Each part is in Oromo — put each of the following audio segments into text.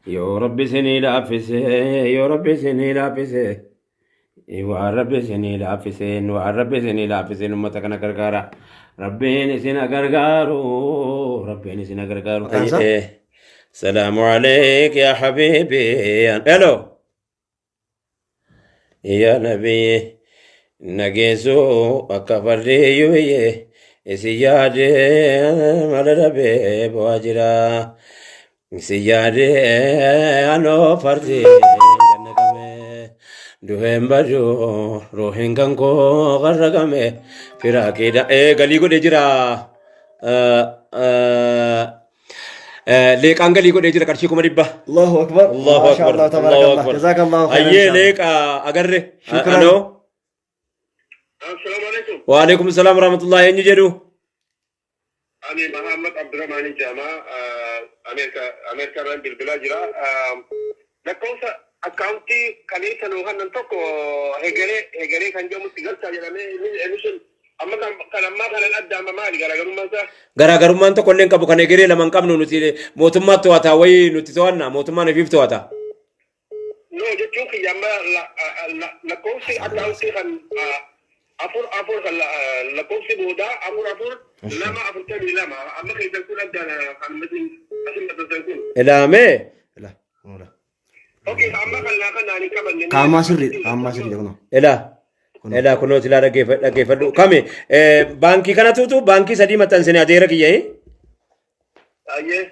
يا رب سني لافسه يا رب سني لافسه وعرب سني لافسين وعرب سني لافسين أمتك نكركارا ربين سنا كركارو ربين سنا كركارو Maqaansaa? السلام عليك يا حبيبي الو يا نبي نجيسو أكبري يويه سيادة مالربي بواجرا سيادة أنو فردي جنكمه دوهم بجو روحين كنكو غرقمه فراكي دا غليقو دجرا ليك أنغليقو دجرا كرشيكو مريبا الله أكبر. الله ما شاء أكبر الله تبارك الله الله. أكبر جزاك الله خيرا إن أيه شاء الله. ليك أقرر شكرا. أنو السلام عليكم. وعليكم السلام ورحمة الله ينجدو أنا محمد عبد الرحمن الجامع أمريكا ران بالبلاجرا لكن أكاونتي كنيسة نوهان ننتقو هجري كان جو مستقل ساجنا ميشن أما كان الأدى أما مالي garaagarummaan tokko illee qabu kan egeree lama hin qabnu nuti mootummaatti to'ata wayii nuti to'anna mootummaan ofiif to'ata. No, jechuun kiyyaama lakkoofsi akkaawuntii kan afur kan lakkoofsi boodaa afur lama 42 amma keessan kun addaan kan asin maxxansan kun. Ilaamee. لا ولا Okay, amma kan laakan naani qabanne. Kaamaa sirri jedhamu. Ilaa kunuuti ilaa dhaggeeffadhu kami baankii kana tuutu baankii sadii maxxansine adeera kiyya'ee Ayyee.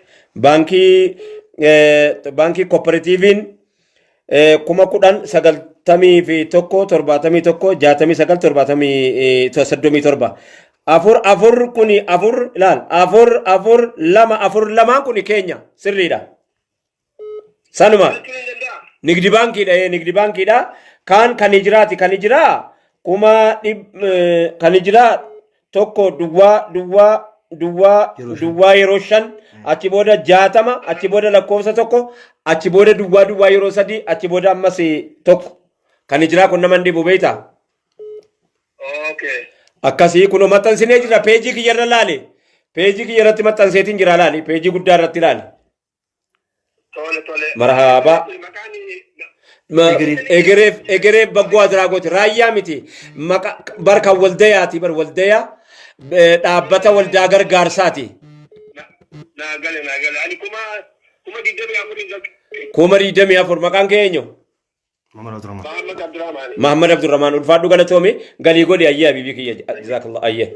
baankii kooperaatiiviin 10,171,70,169,77 afur kuni afur ilaal afur lama kuni keenya sirriidha sanuma nigdi baankiidha kan hijiraati kan hijiraa kan hijiraa tokko duwwaa yeroo 5 achi booda 60 achi booda lakkoofsa tokko achi booda duwwaa yeroo 3 achi booda ammas tokko kan hijiraa kun nama dhibu beeyta Okay. akkasii kun maxxansinee jira peejii kiyyarra laali peejii kiyyarratti maxxanseetiin jira laali peejii guddaa irratti laali Tole. marhaba Maqaan egereef baggoo adiraagoti raayyaa miti barka waldayaati bar waldayaa dhaabbata waldaa gargaarsaati naa gale. Ani kuma digdamii afurii gal. 24 maqaan keenyu Muhammad Abdurrahman. Muhammad Abdurrahman. Muhammad Abdurrahman ulfaadhu galatoomi galii godhi ayyee habiibii kiyya jazaakallah ayyee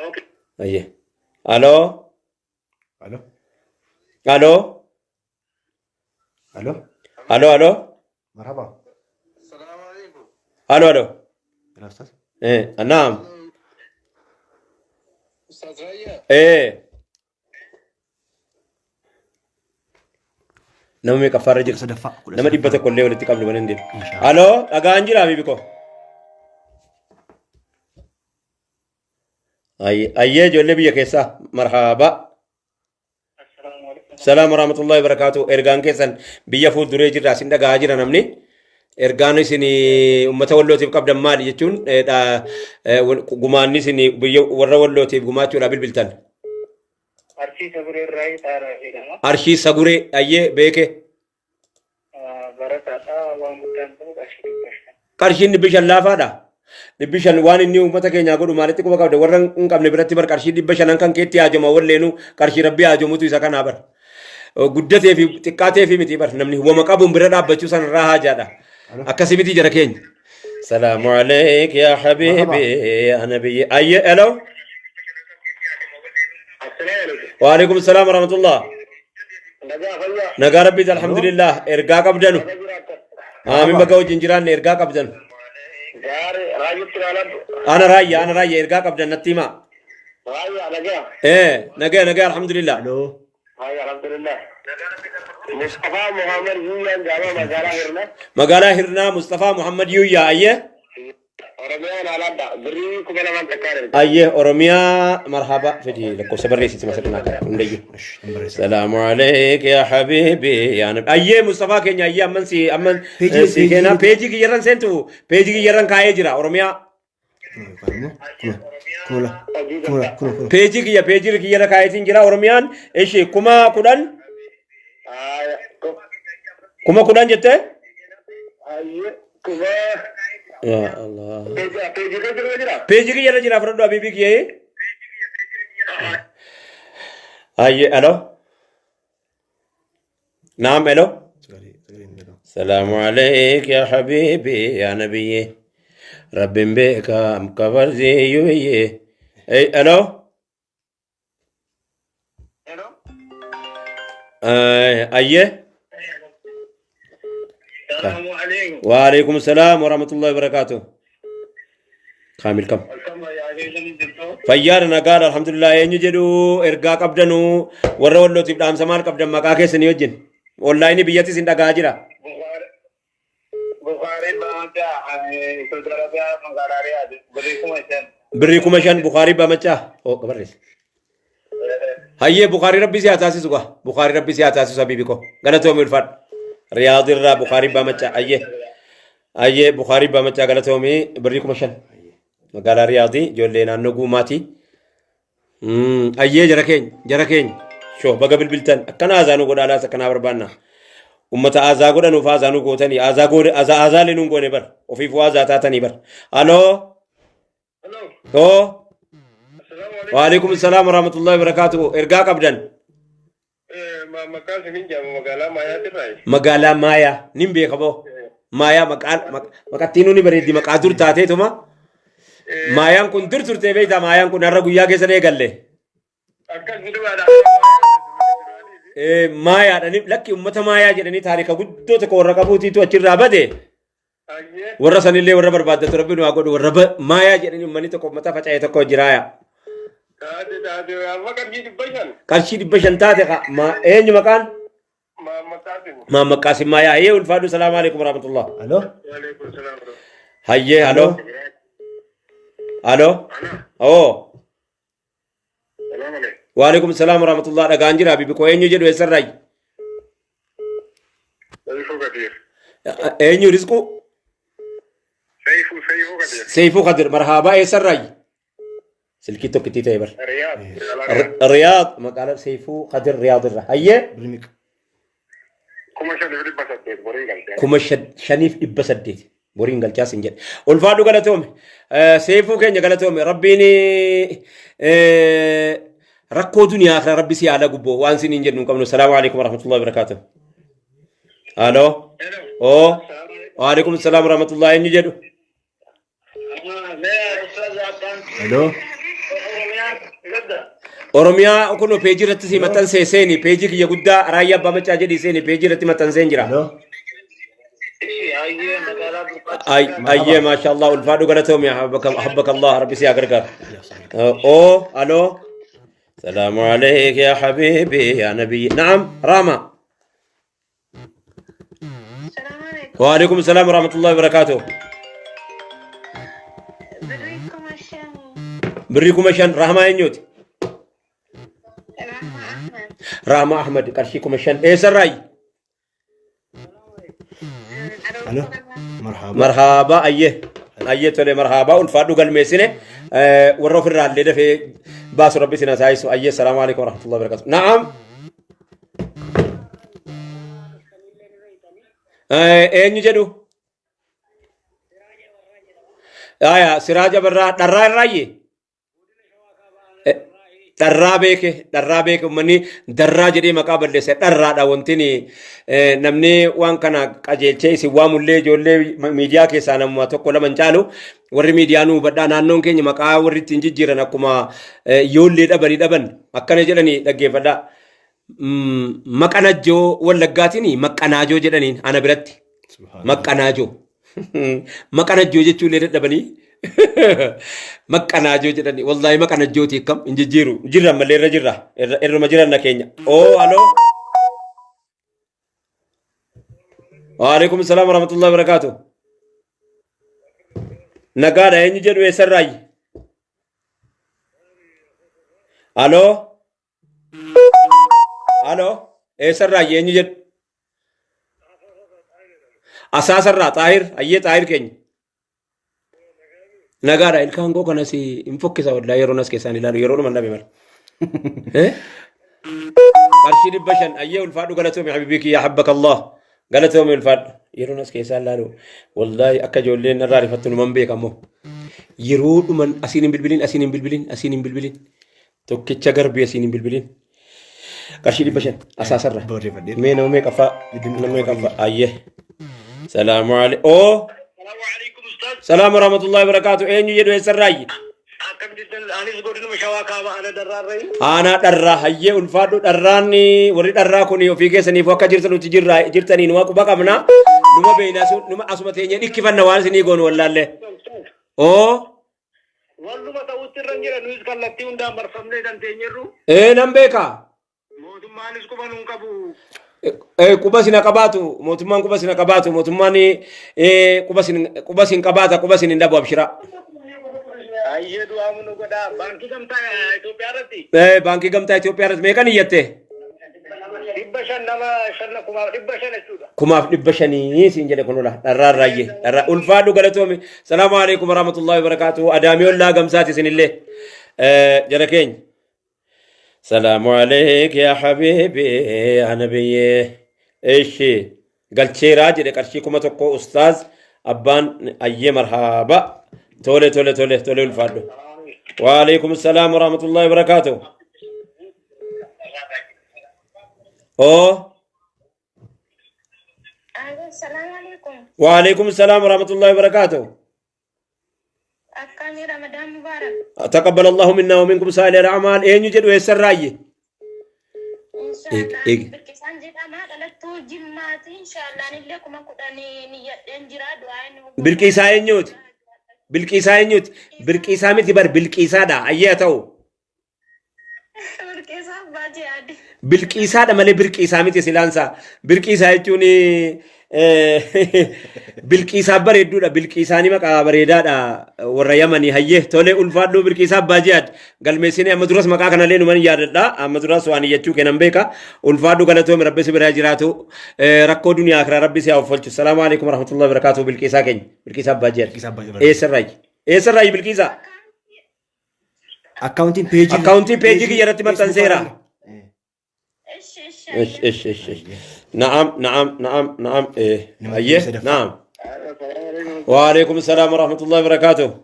Okay. ayyee aloo Alo. aloo Alo. aloo مرحبا. السلام عليكم. aloo يا أستاذ. naam أستاذ ريا. nama meeqa farra jiru Sadaffaa. nama 100 illee walitti qabnu mana hin deemu aloo dhagaan jira habiibii koo ayyee ijoollee biyya keessaa marhaba السلام عليكم. salaam warahmatullahi wabarakaatu ergaan keessan biyya fuulduree jirra isin dhagaa jira namni ergaan isin ummata wallootiif qabdan maali jechuun gumaanni isin biyya warra wallootiif gumaachuudha bilbiltan Archii Saguree Raayii Xaaraa jedhama. arshii saguree ayyee beeke Barataadhaa waan guddaan ta'u qarshii 500. qarshiin 500 laafaadha 500 waan inni ummata keenyaa godhu maalitti quba qabde warra hin qabne biratti bar qarshii 500 kan keetti haajama walleenu qarshii rabbii haajamutu isa kanaa bar guddatee fi xiqqaatee fi miti bar namni wama qabuun bira dhaabbachuu sanarraa haajaadha akkasii miti jara keenya salaamu alayk yaa habiibi yaa nabiyyi ayyee elo Assalaamu alaikum. وعليكم السلام ورحمة الله Nagaa fayyaa. نجا ربي الحمد لله إرجاع قبضنا Nagaa jiraata. آمين بقى وجنجران إرجاع قبضنا Gaarii raayitti ilaalatu. أنا راي إرجاع قبضنا نتيما Raayyaa nagaa. نجا الحمد لله Alo. Raayyaa alhamdulillah. Mustafaa Muhammad Yuyyaan jaama magaalaa Hirna. مقالة هرنا مصطفى محمد يويا أيه Oromiyaan alaadha. Birrii 2,000 takkaadha. أيه أورميا مرحبا فدي لكو سبر ليسي مثلا نديو السلام عليك يا حبيبي يا نبي أيه مصطفى كينيا أيه أمن سي كنا بيجي كي يرن سنتو بيجي كي يرن كاي جرا أورميا Kuna. بيجي كي يرن كاي تين جرا أورميان إيش كما كودان kuma kudhan jette kuma ya Allah peji peji kiyya jira fudhadhu habibi kiyya ayye alo naam alo السلام عليك يا حبيبي يا نبي رب بك أم كبر زي أي ألو أيه السلام عليكم وعليكم السلام ورحمة الله وبركاته كامل كم فيارنا قال الحمد لله ينجدو إرقاق أبدنو ورولو تبدأ سمار قبدا مكاكي سنيوجن والله إني بيتي سندا قاجرة بخاري بامجا سعودي عربية مقاراريا بريكم عشان بريكم عشان بخاري بامجا أو كبرس هاي بخاري ربي سياتاسي سوغا بخاري ربي سياتاسي سبيبيكو غلطو ملفات رياض الرا بخاري بامجا أيه بخاري بامجا غلطو مي بريكم عشان مقالا رياضي جولينا نقو ماتي أيه جركين شو بقى بالبلتن كان أزانو قد على سكنا بربانا ummata azaa godhan uf azaanu gootanii azaa lenuun goone bar ofiif waa azaa taatanii bar aloo oo waalaikum salaam warahmatullahi wabarakaatuh ergaa qabdan maqaan sinin jedhama magaalaa Maayaatirraa magaalaa Maayaa nin beeka boo Maayaa maqattiinuu ni bareeddi maqaa dur taateetuma Maayaan kun dur turtee beeyta Maayaan kun har'a guyyaa keessa eegalle akkas dhugaadha Maayaa dhani lakki ummata Maayaa jedhanii taarika guddoo tokko warra qabuutiitu achirraa bade warra sanillee warra barbaaddatu rabbi nu haa godhu warra Maayaa jedhanii ummanni tokko ummata faca'ee tokko jiraaya qarshii 500 taate eenyu maqaan Maamma Qaasim Maayaa hayyee ulfaadhu salaamu alaikum warahmatullah Allo? hayyee halo halo oo وعليكم السلام ورحمة الله دغانجرا بيبي كو اينيو جدو يسراي اينيو رزقو سيفو قدر مرحبا يسراي سلكيتو كتي تيبر رياض مقال سيفو قدر رياض الرحيه بريميك كما شنيف ابسديت بورين galchaa sin jedhe ulfaadhu galatoome seefuu keenya galatoome rabbiini rakkoo duniyaa kana rabbi si haala gubboo waan siniin jedhu hin qabnu salaamu alaikum warahmatullahi wabarakaatuh aloo oo waalaikum salaam warahmatullahi inni jedhu Allo? oromiyaa kun peejii irratti si maxxansee seeni peejii kiyya guddaa raayyaa abbaa macaa jedhii seeni peejii irratti maxxanseen jira Allo? أيه ما شاء الله والفادو قالتهم يا حبك الله ربي سيا قرقر أوه ألو السلام عليك يا حبيبي يا نبي نعم راما السلام عليكم. وعليكم السلام ورحمة الله وبركاته بريكم عشان بريكم عشان رحمة ينيوت رحمة أحمد. رحمة أحمد كرشيكم عشان إيه سراي Allo? Marhaba. مرحبا أيه تولي مرحبا والفادو قال ميسينة والروف الرال لده في باس ربي سينا سايسو أيه السلام عليكم ورحمة الله وبركاته نعم إيه نجدو آية سراج برا درا الرأي درا بيك مني درا جدي مقابل لسه درا دا وانتني نمني وان كنا قجيل شيء سوام اللي جولي ميديا كيسانا ما تقول من جالو ور ميديانو بدا نانون كيني مقا ور تنجيرنا كما يولي دبري دبن مكانه جلني دغه فدا مكاناجو ولغاتيني مكاناجو جدني انا برت مكاناجو مكاناجو جچو لي دبني مكاناجو جدني والله مكاناجو تي كم انجيرو جيرا مليرا جيرا ارما جيرنا كينيا او الو وعليكم السلام ورحمة الله وبركاته نقادا ينجي جدو يسراي الو الو يسراي ينجي جد اساس الرا طاهر ايه طاهر كيني نقادا الكان كو كان سي انفكسا ولا يرونس كيساني لا يرونو من نبي مر قرشي دبشن أيه الفادو قالتهم يا حبيبي يا حبك الله قالتهم الفاد يرون اس كيسان لالو والله أكجول لين نراري فتنو من بيك أمو يرون من أسينين بالبلين توكيتشا غربي أسينين بالبلين قرشي دبشن أساسا را Bawri fadhi. مين أمي كفا نمي كفا أيه سلام عليكم أوه السلام عليكم أستاذ. سلام ورحمة الله وبركاته أين يجدو يسراي أكم جدا أنا سقول إنه مشاواكا أنا درار رأي. أنا درا هيا الفادو دراني وري درا كوني وفي كيسني فوكا جرتنو تجرا جرتني نواكو بقى منا نما بينا سو نما أسمتين يدك كيف النوال سني يقول والله له أوه والله ما توتر رنجر نويز كلا تيون دام برفمني دان تينيرو. إيه نمبيكا موتو مالس كمان نكابو. إيه كوباسين كباتو موتمان كوباسين كباتو موتماني إيه كوباسين كباتا كوباسين ندابو أبشرا أيه دو أمنو كدا بانكي كم تا itu piarati. إيه بانكي قمتا إثيوبيا رز ميكا نيته Dibbasan nama sana kuma dibbasan itu dah. كما دبشني سينجل كنولا درا راي درا الفادو قالتهم السلام عليكم ورحمة الله وبركاته أدامي الله قمساتي سن الله جركين سلام عليك يا حبيبي يا نبي ايش قال شي راجل كرشي كما تقو أستاذ أبان أي مرحبا تولي الفادو وعليكم السلام ورحمة الله وبركاته أوه السلام عليكم. وعليكم السلام ورحمة الله وبركاته أكاني رمضان مبارك. تقبل الله منا ومنكم صالح الأعمال أين يوجد ويسر راي إن شاء إيه، الله. إيه. بالكيسان جدا ما قالت جمعتي إن شاء الله نلكم أكودني نية إنجرا دعاء. بالكيسا ينيوت بالكيسا متي بر بالكيسا دا أياتو بالكيسان باجي عادي. بالكيسا دا مالي بالكيسا متي سيلانسا بالكيسا يجوني بالكيسا بريدو دا بالكيساني مكا بريدا دا ورا يمني هيه تولي ألفادو بالكيسا باجيات قال ميسيني أمدرس مكا كان لينو من يارد دا أمدرس واني يجو كنن بيكا ألفادو قالتهم ربي سبرا جراتو ركو دنيا آخرا ربي سيأوفلتو السلام عليكم ورحمة الله وبركاته بالكيسا كين بالكيسا باجيات Kisah baca. إيه سراي بالكيسا Accounting page. أكاونتي بيجي كي يرتي مرتان سيرا إيش. نعم إيه أيه نعم وعليكم السلام ورحمة الله وبركاته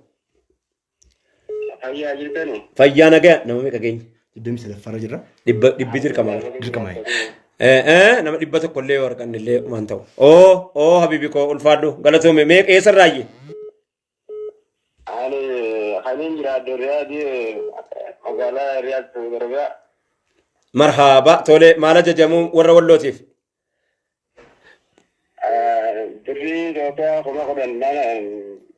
Ayah jiltanu. فيانا جا نما ميكا جين Dem sila farajira. دب دير كمان Dirkamai. نما دب كل وركان اللي ما أنتو أوه حبيبي كو الفادو قالتهم ميك إيه سراي Ani kalian jira doria di magala Riyadh Doria. مرحبا تولي مالا جمو ورا ولوتيف Diri doria kuma kudan mana.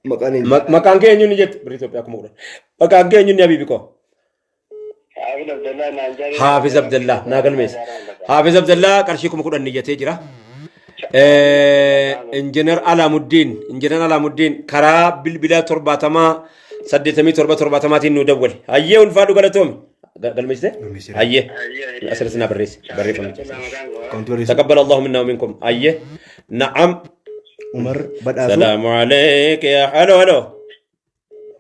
Makanin. مكان كي نيو نجت بريتو بيا كمو مكان كي نيو حبيبي كو Habis Abdullah Nanjari. حافظ عبد الله ناقل ميس حافظ عبد الله كرشيكم كودن نيجي جرا انجنير علام الدين كرا بالبلا ترباتما سدتمي ترباتما تنو دول هيه الفادو قالتهم قال ميس هيه اسرسنا بريس بريفم Konturis. تقبل الله منا ومنكم هيه نعم Umar Badasu. السلام عليك يا هلو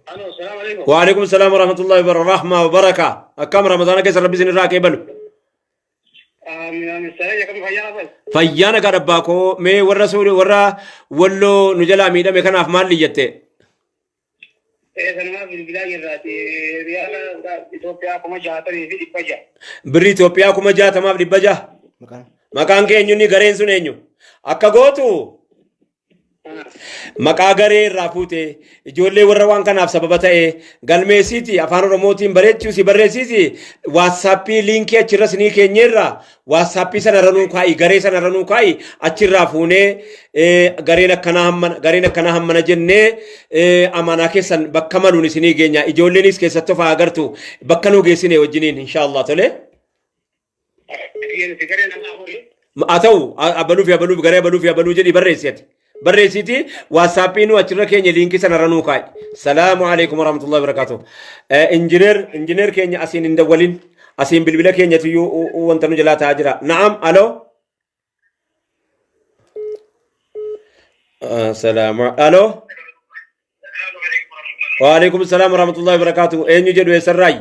Halo, assalamualaikum. وعليكم السلام ورحمة الله وبركاته وبركة كم رمضان كيس ربي سن راكي بلو Amin saya kamu kaya apa? فيانا قد باكو مي والرسول ورا ولو نجلا ميدا مكان أفمال ليجته Sana bila gerati Riyala Ethiopia kuma jahata ni di paja. بري إثيوبيا كما جاء تمام لبجا Makan. مكان كي نيوني غرين سنينيو أكاغوتو maqaa garee irraa fuute ijoollee warra waan kanaaf sababa ta'e galmeessiiti afaan oromootiin bareechuu si barreessisi waatsaappii liinkii achirra sinii keenyerra waatsaappii sana ranuu kaa'i garee sana ranuu kaa'i achirraa fuunee gareen akkanaa hammana jennee amanaa keessan bakka maluun isinii geenya ijoolleenis keessatti of agartu bakka nuu geessine wajjiniin inshaallah tole haa ta'u abaluuf garee abaluu jedhi barreessiyati بريسيتي واتسابين واتشرا كينيا لينكي سنرانو كاي السلام عليكم ورحمة الله وبركاته انجينير كينيا اسين اندولين اسين بالبلا كينيا تيو وانتنو جلا تاجرا نعم الو السلام الو وعليكم السلام ورحمة الله وبركاته اين يوجد ويسراي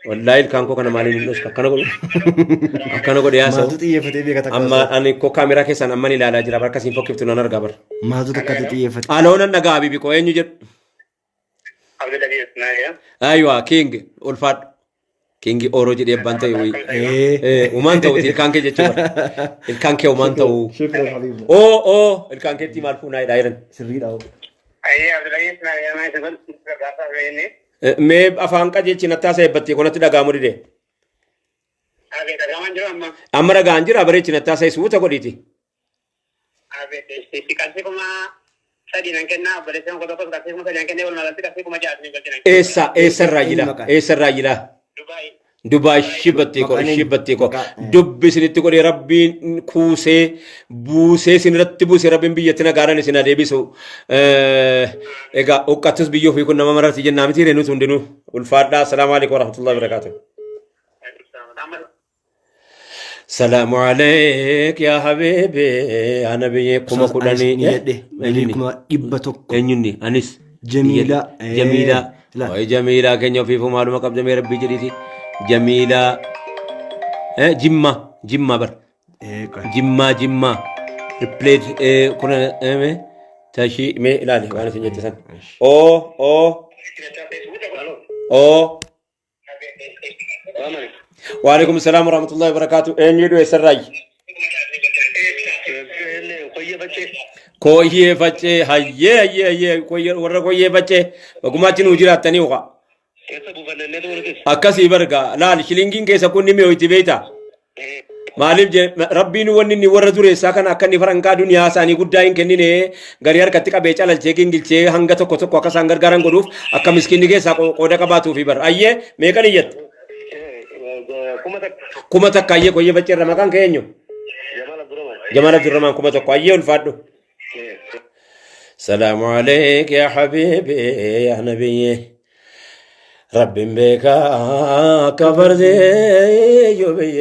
والله الكانكو كان مالي نلوس كانوا قد ياسو Maaltu xiyyeeffatee beekata أما أنا كو كاميرا كيسان أماني لا جرا بركاسين فوكيف تنو نرجع بر Maaltu takkatu xiyyeeffate. ألونا نجابي بيكو إني جد عبد العزيز نايا أيوة كينج ألفاد كينج أوروجي دي بانتو يوي ومان تو الكانك جتشبر الكانك ومان تو Shukran Habibi. أو الكانك تي مالفو ناي دايرن Sirriidha. اي عبد العزيز نايا ما يسمى غاسا ويني مي أفهم كذي تشينتا سيبتي كنا تدا غاموري دي ابي تغمان جو اما أمرا غانجر أبري تشينتا سيسوتا كوديتي ابي سيكاسي كما سادي نانكنا بلسان كو دوكو كاسي كما سادي نانكنا ولا نالتي كاسي كما جاتني بلسان إيسا راجلا دبي دبي شبتي كو دب سنتي كو ربي كوسي بوسي سنرتي بوسي ربي بيتنا غارن سنا ديبيسو ايغا اوكاتس بيو في كنا مرات جنامتي رينو تندنو والفادا السلام عليكم ورحمه الله وبركاته السلام عليك يا حبيبي انا بيكم كداني Kuma dhibba tokko. انيني انيس Jamiila. جميلة لا. وي جميلة كن في فو معلومة قبل جميلة ربي جريتي جميلة جمة بر جمة ريبليت كنا تاشي مي لا لي وانا سنجت سن او وعليكم السلام ورحمة الله وبركاته ان يدو يسراي كويه بچه هيه كويه ورا كويه بچه وغماچن وجراتني وقا akkasii barga laal shilingin keessa kun nimi hoyti beeta maaliif je rabbiin wanni ni warra dureessaa kana akka ni farankaa duniyaa isaanii guddaa hin kennine garii harkatti qabee calalchee gingilchee hanga tokko tokko akka isaan gargaaran godhuuf akka miskiinni keessaa qooda qabaatuufi bar ayyee meeqa niyyatti kuma takka ayyee koyyee bacceerra maqaan keenyu jamala durramaan kuma tokko ayyee ulfaadhu salaamu alayk ya habiibi ya nabiyyi رب بك كفرزي يوبي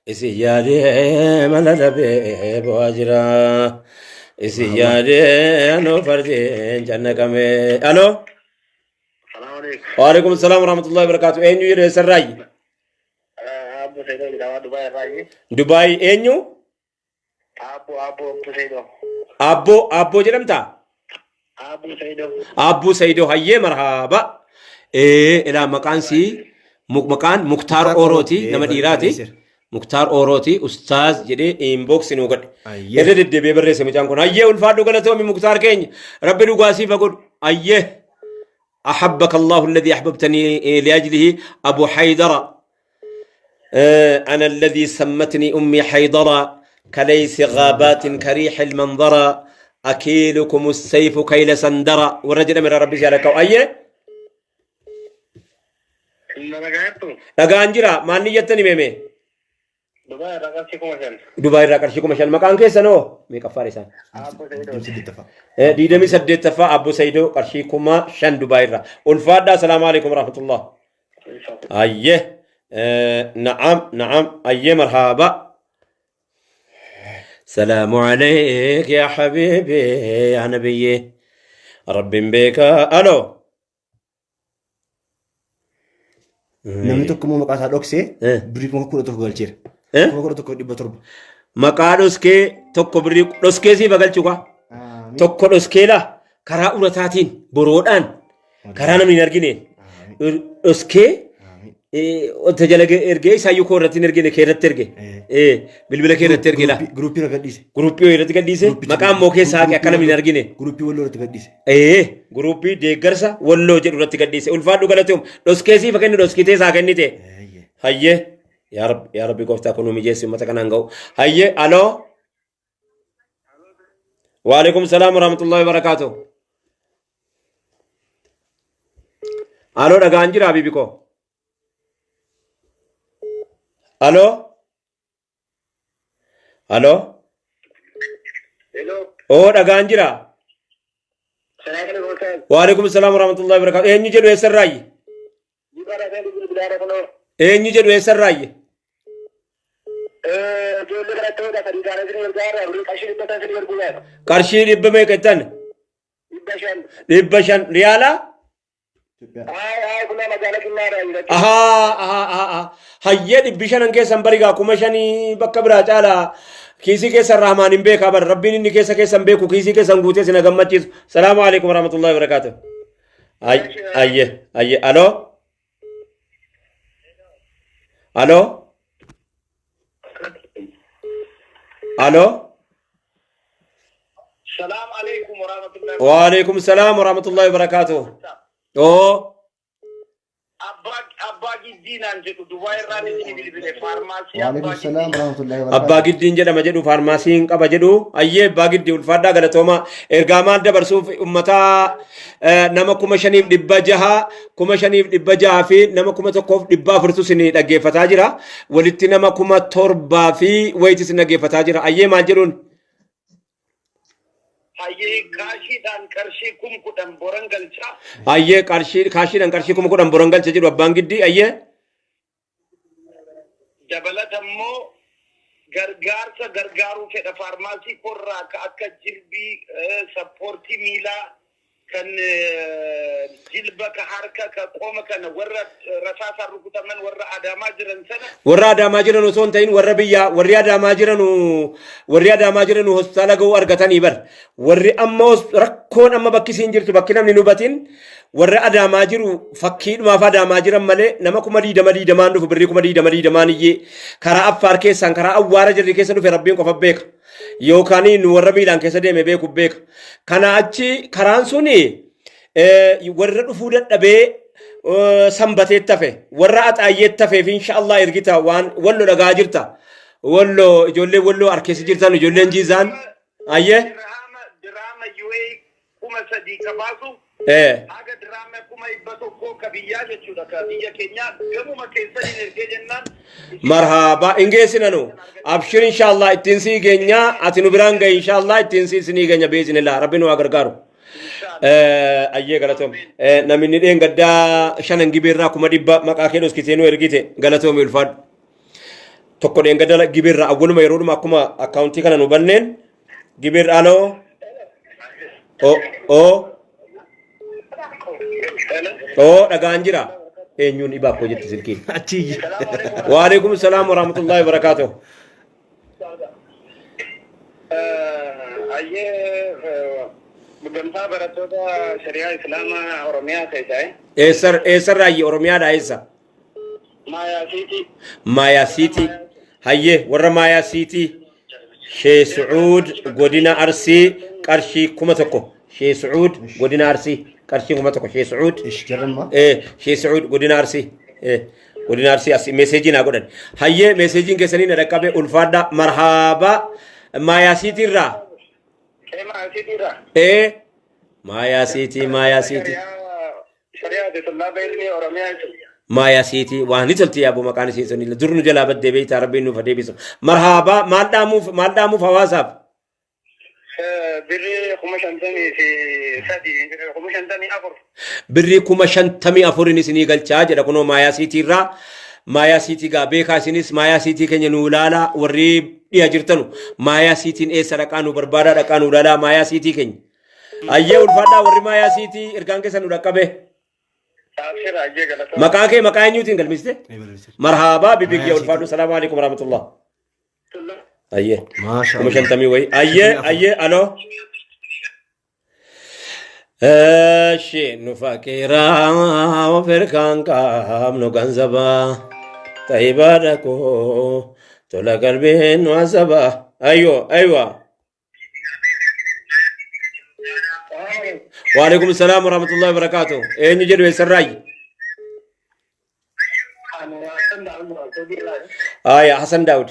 اسيادي ملدبي بواجرا اسيادي انو فرزي جنكمي الو السلام عليكم وعليكم السلام ورحمه الله وبركاته اينو يري سراي ابو سيدو دبي راي دبي اينو ابو سيدو ابو جرمتا ابو سيدو هيا مرحبا إلى مكانسي مكان مختار أوروتي نما ديراتي مختار أوروتي أستاذ جدي إنبوكس نوقد إذا دد بيبرر سمجان كون أيه والفادو قالتهم من مختار كين ربي نقاسي فقول أيه أحبك الله الذي أحببتني لأجله أبو حيدر أنا الذي سمتني أمي حيدر كليس غابات كريح المنظر أكيلكم السيف كيل سندر ورجل من ربي جالك أيه dhagaan jira maal niyyattani meeme Dubai irraa qarshii kuma shan maqaan keessan hoo meeqa affaar isaan diidamii saddeettaffaa Abbo Saidoo qarshii kuma shan Dubai irraa ulfaadhaa salaamu alaikum rahmatullah ayyee na'am ayyee marhaaba salaamu alayk ya habiibi ya nabiyyi rabbiin beeka aloo Namni tokko immoo maqaa isaa dhoksee birrii kuma 11 galcheera. Kuma 11,700. Maqaa dhoskee tokko birrii dhoskee si bagalchuu qaba. Tokko dhoskeela karaa urataatiin boroodhaan karaa namni hin argine dhoskee tajaajila ergee isaayyuu koo irratti hin ergine kee irratti erge bilbila kee irratti erge laa. Guruppii irra gadhiise. Guruppii irratti gadhiise maqaan immoo keessaa akka namni hin argine. Guruppii walloo irratti gadhiise. Guruppii deeggarsa walloo jedhu irratti gadhiise ulfaadhu galatoom dhoskeesii fakkenni dhoskitee isaa kennite. Hayyee yaa rabbi gooftaa kun mijeessi uummata kanaan ga'u. Hayyee aloo. Waalaikum salaam warahmatullahi wabarakatuh. Aloo dhagaan jira habiibi koo. Aloo. Aloo. Oo dhagaan jira. Waalaikum salaam warahmatullahi wabarakatuh. Eenyu jedhu eessarraayi? Eenyu jedhu eessarraayi? Qarshii dhibba meeqa jettan? 500 riyaalaa? كنا مجالك النار hayyee dhibbi shanan keessan barigaa kuma shanii bakka biraa caalaa kiisii keessan rahmaan hin beekaa bar rabbiin inni keessan beeku kiisii keessan guutee sina gammachiisu salaamu alaikum warahmatullahi wabarakatuh ayye alo alo alo السلام عليكم ورحمة الله وعليكم السلام ورحمة الله وبركاته أبا جدين أنجد دبي راني في فارماسي وعليكم السلام ورحمة الله وبركاته. abbaa giddiin jedhama jedhu faarmaasiin qaba jedhu ayyee abbaa giddii ulfaadhaa galatooma ergaamaan dabarsuuf ummataa nama 5,600 5,600 fi nama 1,400 isin dhaggeeffataa jira walitti nama 7,000 fi wayitis isin dhaggeeffataa jira ayyee maal jedhuun Ayyee kaashiidhaan qarshii kudhan boran galcha. ayyee kaashiidhaan qarshii 10,000 boran galcha jedhu abbaan giddii ayyee Dabalatammoo gargaarsa gargaaruu fedha faarmaasii korraa akka jilbii sappoortii miilaa kan jilba ka harka ka qooma kana warra rasaasaan rukutaman warra adaamaa jiran sana. warra adaamaa jiran osoo hin ta'in warra biyyaa warri adaamaa jiranu hospitaala ga'uu argatanii bar warri amma rakkoon amma bakki isiin jirtu bakki namni nu batin warri adaamaa jiru fakkiidhumaaf adaamaa jiran malee nama 20,000 dhufu birrii 20,000 iyyee karaa affaar keessaan karaa awwaara jirri keessa dhufe rabbiin qofa beeka yookaan nu warra miilaan keessa deeme beeku beeka kana achi karaan suni warra dhufuu dadhabee sanbatee tafe warra axaayyee tafeef inshaallah ergita waan wallo dhagaa jirta wallo ijoollee walloo harkeessa jirtan ijoolleen jiizaan ayyee Diraama UA 3,000 ka baasu. Haga diraama 100 ka biyyaa jechuudha ka biyya keenya gamuma keessatti ergee jennaan. marhaba ingeessinanu abshir inshaallah ittiin sii geenya ati nu biraan gahe inshaallah ittiin sii sinii geenya beesinillah rabbiin waa gargaaru ayyee galatoom namni dheen gaddaa shanan gibeerraa 100 maqaa kee dhoskitee nu ergite galatoomi ulfaadhu tokko dheen gadda gibeerraa awwaluma yeroodhuma akkuma akkaawuntii kana nu banneen gibeerraa aloo dhagaan jira eenyuun dhibaaf koo jetti silkiin Achii. وعليكم السلام ورحمة الله وبركاته Ayyee gamtaa barattoota shari'aa islaamaa oromiyaa keessaa eessar raayyi oromiyaadha eessa maayaa siitii hayyee warra maayaa siitii shee sucuud godina arsii qarshii 1,000 shee sucuud godina arsii qarshii 1,000 shee sucuud Ish jarramma. shee sucuud godina arsii godina arsii as meeseejii naa godhan hayyee meeseejiin keessanii na dhaqqabe ulfaadha marhaaba maayaa siitii irraa maayaa siitii shari'aa islaamaa ilmi oromiyaa maayaa siitii waan ni tolti yaaboo maqaan isii sunni dur nu jalaa baddee beeytaa rabbiin nuuf adeebisu marhaaba maal dhaamuuf hawaasaaf birrii 53 birrii 54 isinii galchaa jedha kunoo maayaa siitii irraa maayaa siitii gaa beekaa isinis maayaa siitii keenya nu ilaalaa warri dhiya jirtanu maayaa siitiin eessa dhaqaa nu barbaadaa dhaqaa nu ilaalaa maayaa siitii keenya ayyee ulfaadhaa warri maayaa siitii ergaan keessa nu dhaqqabe maqaa kee maqaa eenyuutiin galmiste marhaabaa bibigyaa ulfaadhu salaamu alaikum warahmatullah ayyee Maasha kuma Allah. 50 wayi ayyee aloo እሺ ኑፋቄራ ወፈርካን ቃምኖ ገንዘባ ጠይባ ደቆ ቶለ ቀልቤን ዋዘባ አይዋ ወአለይኩም ሰላም ወራህመቱላሂ ወበረካቱ ኤኝ ጀዱ የሰራይ አያ ሐሰን ዳውድ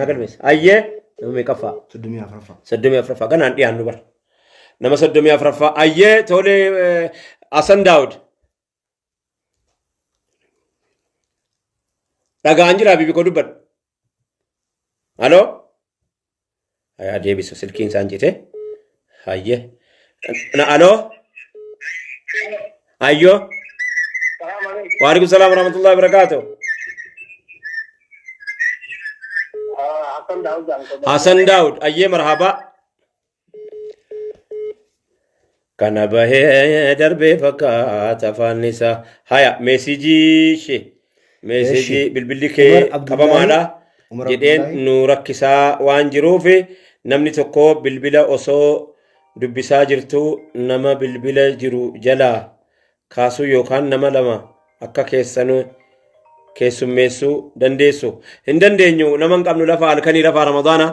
ናገልሜስ አየ ነው ከፋ Soddomii afraffaa. ገና አንዲ ያኑ በር nama 34 ayyee tole Hasan Daawud dhagaan jira bibi ko dubbadhu halo ayaa deebisu silkiin isaan jite ayyee halo ayyo waalaikum salaam warahmatullahi wabarakatuh Hasan Daawud ayyee marhaba kana bahee darbee fakkaata afaan isaa haya meesijii shee meesijii bilbilli kee qabamaadha jedheen nu rakkisaa waan jiruuf namni tokko bilbila osoo dubbisaa jirtu nama bilbila jiru jalaa kaasuu yookaan nama lama akka keessummeessuu dandeessu hin dandeenyu nama hin qabnu lafa halkanii lafa ramadaana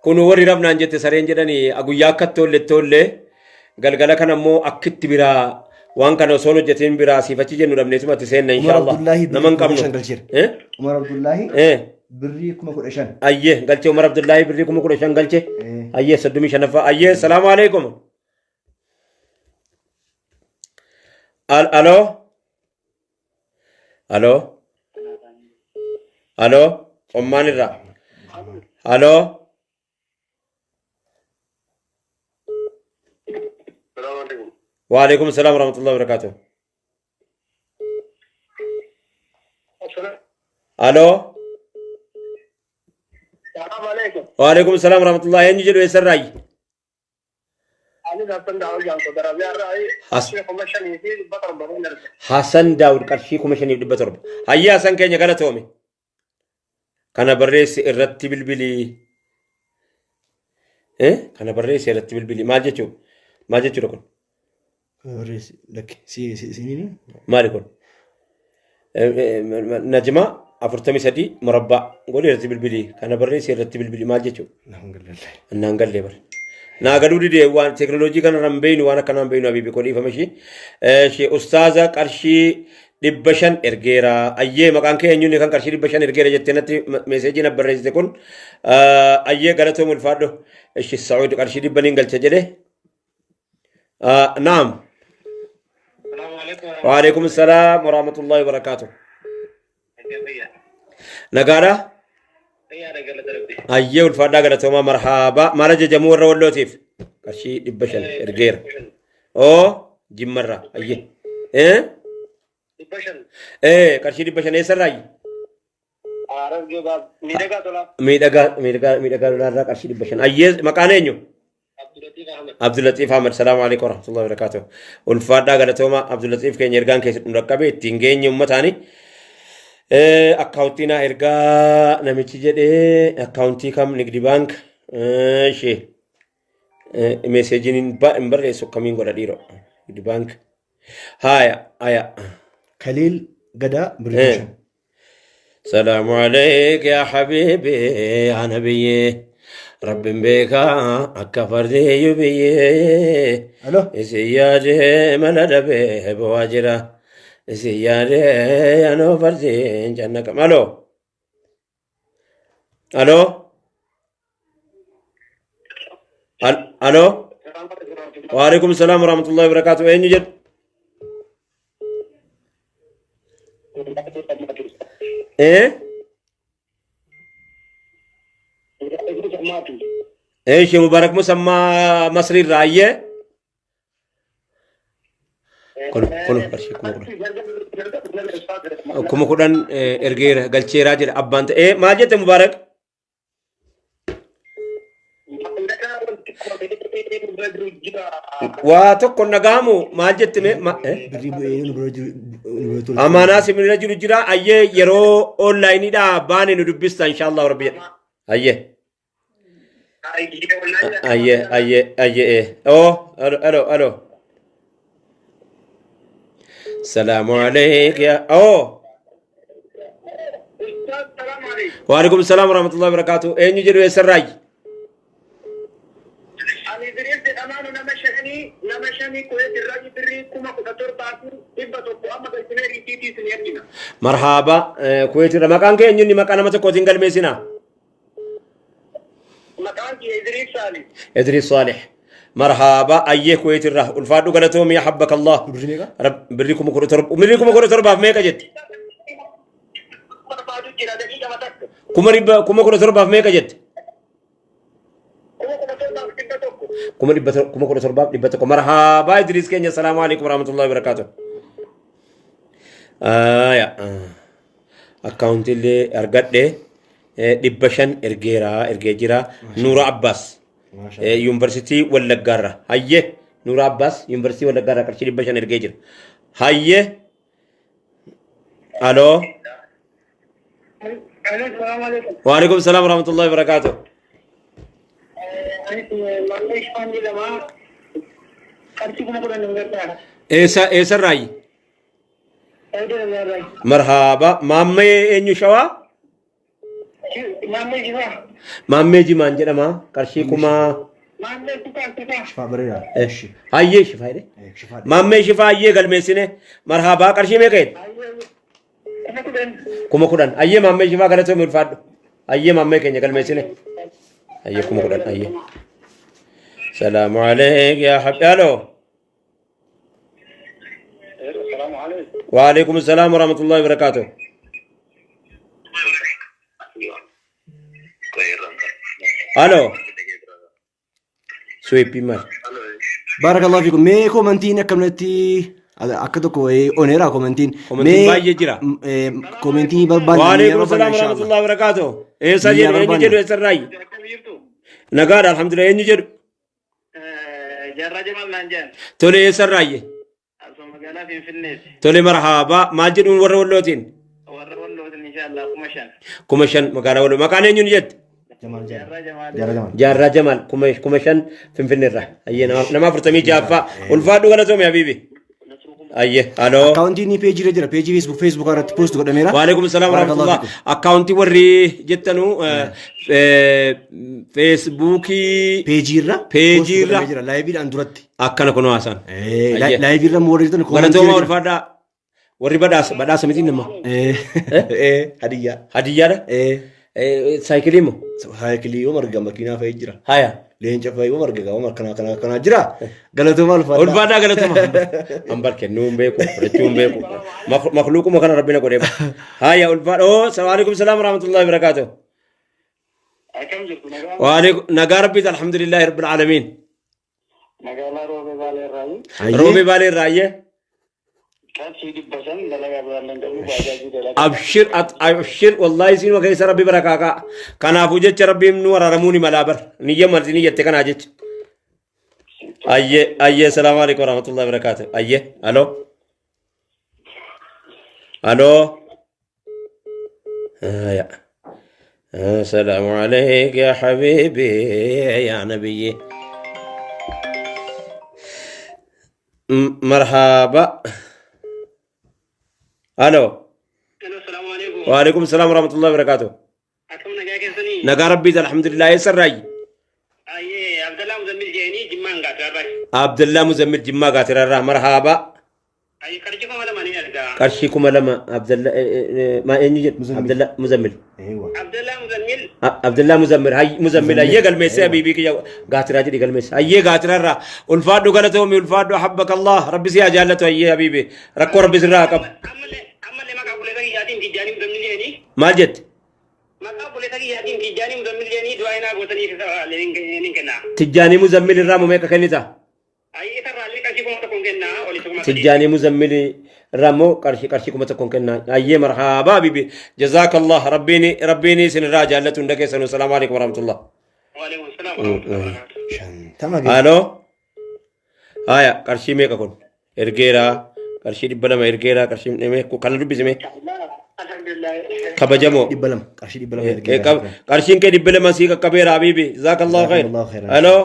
kun warri rafnaan jette sareen jedhanii guyyaa akka tollee galgala kan ammoo akkitti biraa waan kana osoo hojjetiin biraa siifachi jennu dhabneetumatti seenna inshallah nama hin qabnu Umar Abdullahi birrii 15,000 ayyee galchee Umar Abdullahi birrii 15,000 galchee ayyee 35 ayyee salaamu alaikum alo alo alo ommaan irraa alo وعليكم السلام ورحمة الله وبركاته. ألو. السلام عليكم. وعليكم السلام ورحمة الله. ينجي جلو يسر راي. حسن داود قرشي كومشني دبا ترب. هيا حسن كينيا قالت تومي. كان بريس الرتب البلي. كان بريس الرتب البلي ما جتشو لكن. لك سنين مالي كون نجمة أفرتمي سدي مربع قولي رتب البلي كان بريس رتب البلي ما جيتشو نانغال لي بر ناغدو دي وان تكنولوجي كان رمبين وانا كان رمبين ابي بكولي فمشي شي استاذه قرشي دبشن ارغيرا ايي مكان كينيو كان قرشي دبشن ارغيرا جتنتي مسج نبرز تكون ايي غلطهم الفادو شي سعود قرشي دبنين غلچ جده نعم وعليكم السلام ورحمة الله وبركاته. نقارة؟ أيوة الفردا قالت توما مرحبا ما رجع جمهور رولوتيف كشي دبشن إرجير أو جمرة أيه دبشن كشي دبشن إيه سراي عارف جو باب ميدغا دولار كشي دبشن أيه مكانينيو عبد اللطيف أحمد السلام عليكم ورحمة الله وبركاته. والفردا قالت توما عبد اللطيف كان يرجع كيس مركبة تينجين يوم تاني أكاونتينا إرجع نمشي جدي أكاونتي كم نقدي بانك شيء مسجين إمبر يسوع كمين قرا ديرو نقدي بانك هايا خليل غدا بريشن سلام عليك يا حبيبي يا نبي رب بيكا أكفر دي يبي الو سياجي من دبي بواجرة سياجي أنا فرزين جنك الو الو الو وعليكم السلام ورحمة الله وبركاته. أين يوجد ايه ايش مبارك مسمى مصري الرعية كله برشي كم كودان ارغير قالشي راجل ابانت ايه ما جت مبارك واتوكو نغامو ما جت ما امانا سيمن رجل جرا ايه يرو اونلاين دا باني ندبستا ان شاء الله ربي ايه ايه او الو السلام عليك يا او وعليكم السلام ورحمة الله وبركاته. اين يجري يسراي مرحبا كويت مكان كي ني مكان ما تكوتين قال ميسنا مكان ادريس صالح مرحبا ايه كويت الره الفادو قالتهم يا حبك الله رب بريكم كره ترب ميكا جت كما كره ترب ميكا جت كما كره ترب دبتكم مرحبا ادريس كينيا السلام عليكم ورحمة الله وبركاته. يا اكونت اللي ارغد دبشن ارغيرا نور عباس يونيفرسيتي ولا غارا هيه Nur Abbas University wala gara qarshii 500 ergee jira. Hayyee. Aloo. Wa alaikum salaam wa rahmatullahi wa barakatuh. Eessa raayi? Marhaba. Maammee eenyu shawaa? Maammee jimaan jedhama. Qarshii kuma. Shifaa bareedaa. Hayyee shifaa jedhe. Maammee shifaa hayyee galmeessine. Marhaba. Qarshii meeqa jedhe? Kuma 10. Hayyee maammee shifaa galatoomii ulfaadhu. Hayyee maammee keenya galmeessine. Hayyee kuma 10. Hayyee. Salaamu alaikum yaa habbi. Aloo. وعليكم السلام ورحمة الله وبركاته. الو سويبي مال بارك الله فيكم. مي كومنتين كملتي أكدكوا أونيرا كومنتين. كومنتين باي جرا. كومنتين بربان. وعليكم السلام ورحمة الله وبركاته. إيه سجل إيه نجدو إيه سراي. نقال الحمد لله إيه نجدو. جرى جمال نانجان. تولي إيه سراي. تولي مرحبا ماجد ورا ولوتين. ورا ولوتين إن شاء الله كمشان. كمشان مكان ولو مكان إيه نجد. جارة جمال كمشان في الرح. أيه نما فرتمي جافا والفادو ولا توم يا بيبي. أيه ألو. أكاونتي ني بيجي رجلا بيجي فيسبوك على بوست قدام ميرا. وعليكم السلام ورحمة الله. أكاونتي وري جتنو فيسبوكي. بيجي را. لايفي أندرتي. أكنا كنوا أسان. لايفي را موري تنو. ولا توم والفادا وري بداس متين نما. هدية ده. سايكليمو. سايكلي ومرجع ماكينة في إجرا. هيا. لين شافي ومرجع كنا جرا. قالتهم الفادا. والفادا قالتهم. أمبر كنوم بيكو رجوم بيكو. مخلوق ما كان ربنا قريب. هيا والفادا. أوه السلام عليكم السلام ورحمة الله وبركاته. وعليكم نجار بيت الحمد لله رب العالمين. روبي بالي الرأي. أبشر والله يسين وكيس ربي بركاكا كان أفوجت ربي منو رموني ملابر نيجي مرتني يتكن أجت أيه السلام عليكم ورحمة الله وبركاته أيه ألو يا السلام عليك يا حبيبي يا نبي مرحبا الو السلام عليكم. وعليكم السلام ورحمة الله وبركاته. نجا ربي الحمد لله يسرعي. عبد الله مزمل جيني جمان قاتل. عبد الله مزمل جمان قاتل مرحبا. كرشيكم على ماني أرجع. كرشيكم على ما عبد الله ما ينجد عبد الله مزمل. عبد الله مزمل. عبد الله مزمل هاي مزمل هاي قال ميسا بيبي كي قاتل راجل قال ميسا هاي قاتل را والفادو قالتهم والفادو حبك الله ربي سيا جالته هاي حبيبي ركو ربي سراقب. ما جت تجاني مزمل الرامو ميكا كنيتا تجاني مزمل الرامو كرشي كما تكون كنا أي مرحبا بيبي جزاك الله ربيني سن الراجع اللي تندك سنو السلام عليكم ورحمة الله. وعليكم السلام ورحمة الله. ألو هيا كرشي ميكا كون إرجيرا كرشي دبلا ما إرجيرا كرشي نمي كان ربي زمي كبجمو دبلم كرشي دبلم كرشين كي دبلم مسيك كبير حبيبي جزاك الله خير. ألو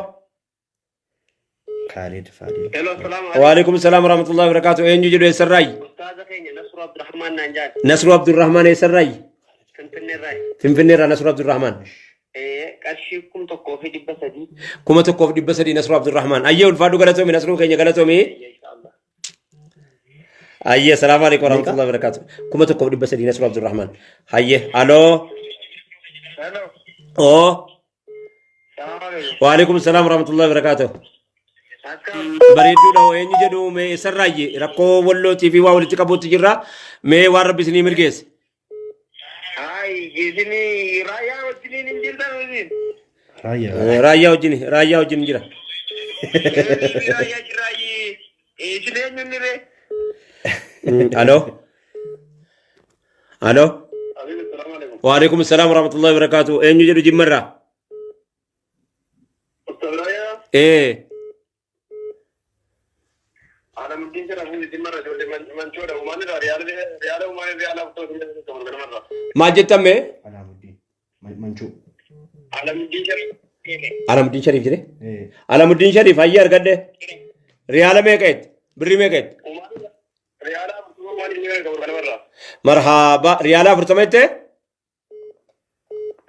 خالد وعليكم السلام ورحمة الله وبركاته. أين يجوا يسرعي؟ نصر عبد الرحمن نانجان. نصر عبد الرحمن يسرعي. فين نصر عبد الرحمن. كرشيكم تكوفي دبسدي. كم تكوف دبسدي نصر عبد الرحمن. أيه الفادو قالتهم نصر كينيا قالتهم أيه السلام عليكم ورحمة الله وبركاته. كم تكوف دبسدي نصر عبد الرحمن. أيه ألو. أوه. وعليكم السلام ورحمة الله وبركاته. بريدو لو أين يجدو مي سراي ركو ولو تي في واولي تكابو تجرا مي وارب سني مركز. هاي جيسني رايا وجني نجيل دانوزين. رايا وجني جرا. رايا جراي. إيشلين نيرة. ألو. السلام عليكم. وعليكم السلام ورحمة الله وبركاته. أين يجدو جمرة؟ أستاذ رايا. إيه. مدين جرا هو يتم مرة جود من شو ده وما نرى ريال وما ريال أبطال كمان كمان مرة ما جتمه Alaamuddin. Manchuu. على مدين جرا Alamuddin Sharif jire Alamuddin Sharif hayya argadde riyala meeqet birri meeqet وما ريال أبطال وما نرى كمان مرة marhaba riyala furtamette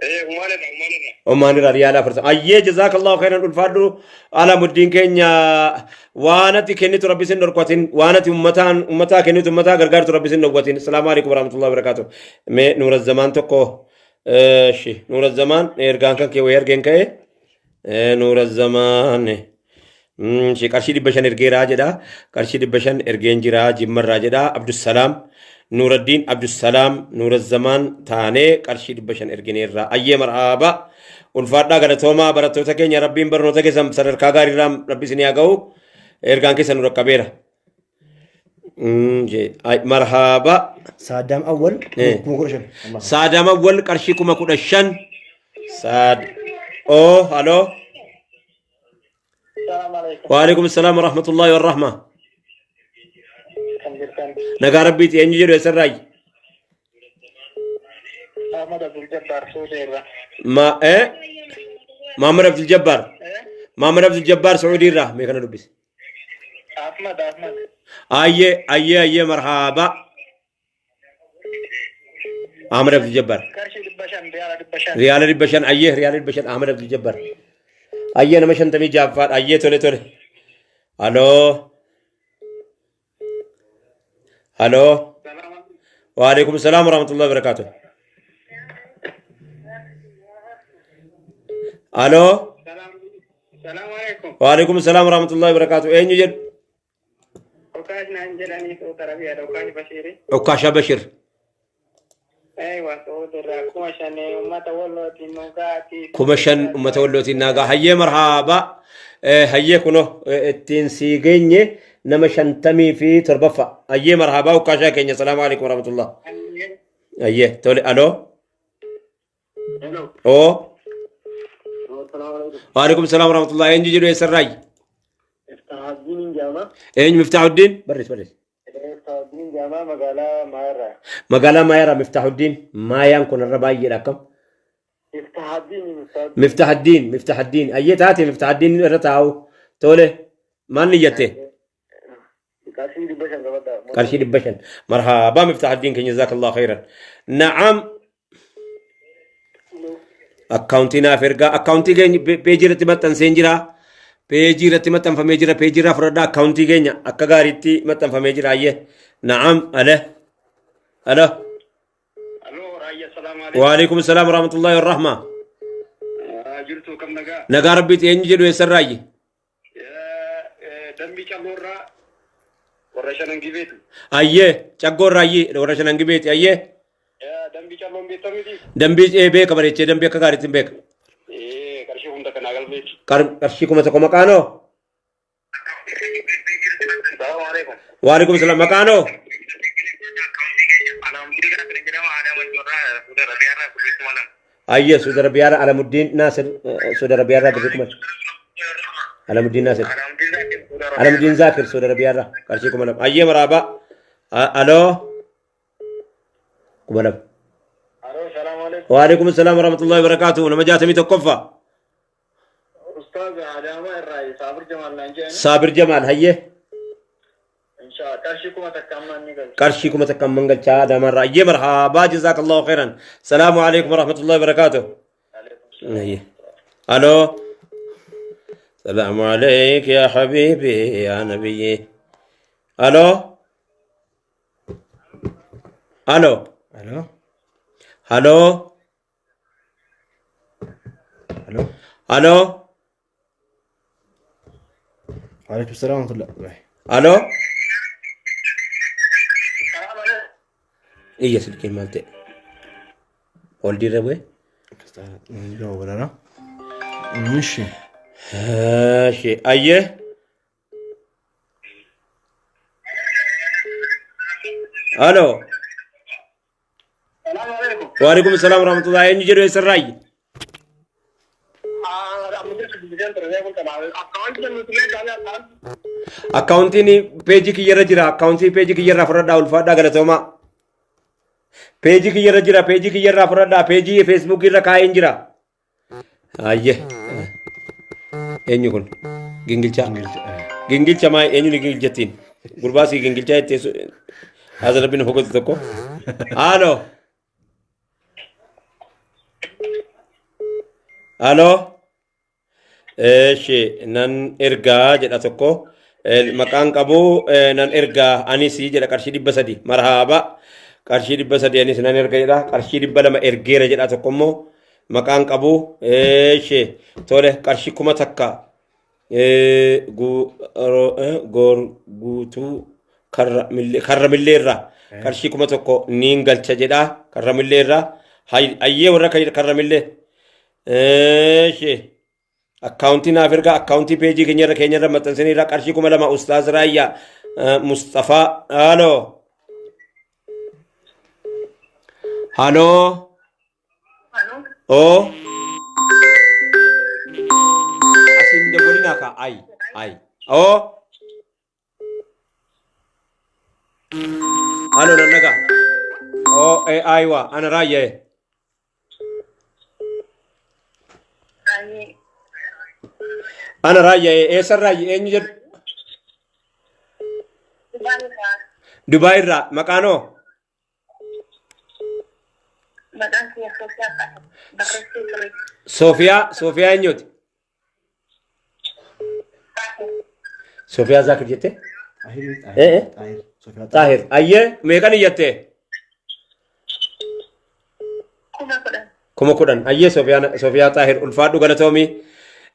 إيه وما نرى Omanira riyala furtam ayye jazakallahu khairan ulfadu Alamuddin kenya waanati kennitu rabbi sin dorqatin waanati ummata kennitu ummata gargartu rabbi sin dorqatin assalamu alaikum warahmatullahi wabarakatuh me nur zaman tokko shi nur zaman ergan kan ke ergen kae nur zaman shi qarshi dibashan ergeera jedha qarshi dibashan ergen jira jimmarra jedha abdussalam nuruddin abdussalam nur zaman taane qarshi dibashan ergeneerra ayye marhaba ulfaadhaa galatoomaa barattoota keenya rabbiin barnoota keessan sadarkaa gaariirraa rabbi isin haa ga'u ergaan keessan nu raqqabeera marhaba Saddam Awwal. Kuma kudha shan. Allah. saadam awwal qarshii 15,000 saad halo السلام عليكم وعليكم السلام ورحمة الله والرحمة nagaa rabbiiti eenyu jedhu eessarraayi أحمد عبد الجبار سوديرا Muhammad Abdul Jabbar Muhammad Abdul Jabbar Saudi irraa mee kana dubbise أحمد ayye marhaba Ahmad Abdul Jabbar كرشي دبشان ريال دبشان ريال البشن أيه ريال البشن أحمد عبد الجبار أيه نما شنتمي جعفر أيه تولي ألو ألو وعليكم السلام ورحمة الله وبركاته ألو السلام عليكم وعليكم السلام ورحمة الله وبركاته أين يوجد وكاش نانجلاني وكربيا وكاش بشيري أوكاشا بشير أيوة سوديرا كوشان وما تولوتي نوغاتي كمشن أمة ولوتي ناقا هيا مرحبا هيا كنو التنسيقيني نما شنتمي في تربفا هيا مرحبا وكاشا كينيا السلام عليكم ورحمة الله هيا تولي ألو هلو أو السلام عليكم وعليكم السلام ورحمة الله أين جيرو يسراي استهدين جامع أين مفتاح الدين بريس استهدين جامع مقالة مارا مقالة ما يرى مفتاح الدين ما ينكن الرباعي رقم مفتاح الدين أي تاتي مفتاح الدين رتاو تولي ما نيته كاشي دبشان كبدا قرشي دبشن مرحبا مفتاح الدين كن جزاك الله خيرا نعم أكاونتنا فرقا أكاونتي جاني بيجي رتبتن سنجرا بيجي رتبتن فميجرا بيجي رافردا أكاونتي جاني أكاغاريتي متن فميجرا أيه نعم أله الو راي السلام عليكم وعليكم السلام ورحمة الله والرحمة جرتو كم نجا نقا ربي تيني جدو يسراي دمبي كامورا ورشان انجبيت أيه تقول رأيي ورشان انجبيت أيه دمبي كامون بيتامي دمبي بيك بريتشي دمبي كغاريتي بيك كرشي هم تكناغل بيت كرشيكم تكو مكانو السلام عليكم وعليكم السلام مكانو أيه سودر بيارا على ناصر سودر بيارا بريكم على ناصر على زاكر سودر بيارا كرشيكم أنا أيه مرابا ألو كمالب الو السلام عليكم وعليكم السلام ورحمة الله وبركاته نما جاتمي تكفى استاذ علامة الرئيس صابر جمال نانجان صابر جمال هيه ان شاء الله كرشيكم تكمل نيجل كرشيكم تكم منقل شهادة مرة أيه مرحبا جزاك الله خيرا السلام عليكم ورحمة الله وبركاته أيه ألو السلام عليك يا حبيبي يا نبيي ألو ألو Hello. ألو Hello. ألو Waalaikum salam wa rahmatullah. ألو السلام عليكم إيه سلكي مالتي ولدي ربوي Joo, walaala. Mishi. شيء أيه ألو السلام عليكم وعليكم السلام ورحمة الله إني جرو يسراي Akkaawuntiin peejii kiyyarra jira. Akkaawuntii peejii kiyyarraa fudhadhaa ulfaadhaa galatoomaa. Peejii kiyyarra jira. Peejii kiyyarraa fudhadhaa. Peejii feesbuukii irra kaa'een jira. Ayyee. Eenyu kun? Gingilchaa. Gingilcha maa eenyu ni gingilchattiin? Gurbaasii gingilchaa jetteessu. Haasa rabbiin fokkootu tokko. Haaloo. Haaloo. Eeshi nan ergaa jedha tokko. Maqaan qabu nan ergaa anis jedha qarshii 300 marhaaba qarshii 300 anis nan erga jedha qarshii 200 ergeera jedha tokko immoo maqaan qabu eeshi tole qarshii 1000 takka guutuu karra milleerra qarshii 1000 niin galcha jedha karra milleerra hayyee warra karra millee eeshi akkaawuntii naaf ergaa akkaawuntii peejii keenyarra maxxansanii qarshii 2000 ustaaz Raayyaa Mustafaa haaloo haaloo oo asin dabalina ka ay oo haaloo nan nagaa oo aywa ana Raayyaa أنا راجع إيه سر راجع إيه نجد دبي را مكانه صوفيا نيوت صوفيا ذاكر جته إيه طاهر أيه ميكاني جته كم كودن أيه صوفيا طاهر الفادو غلطومي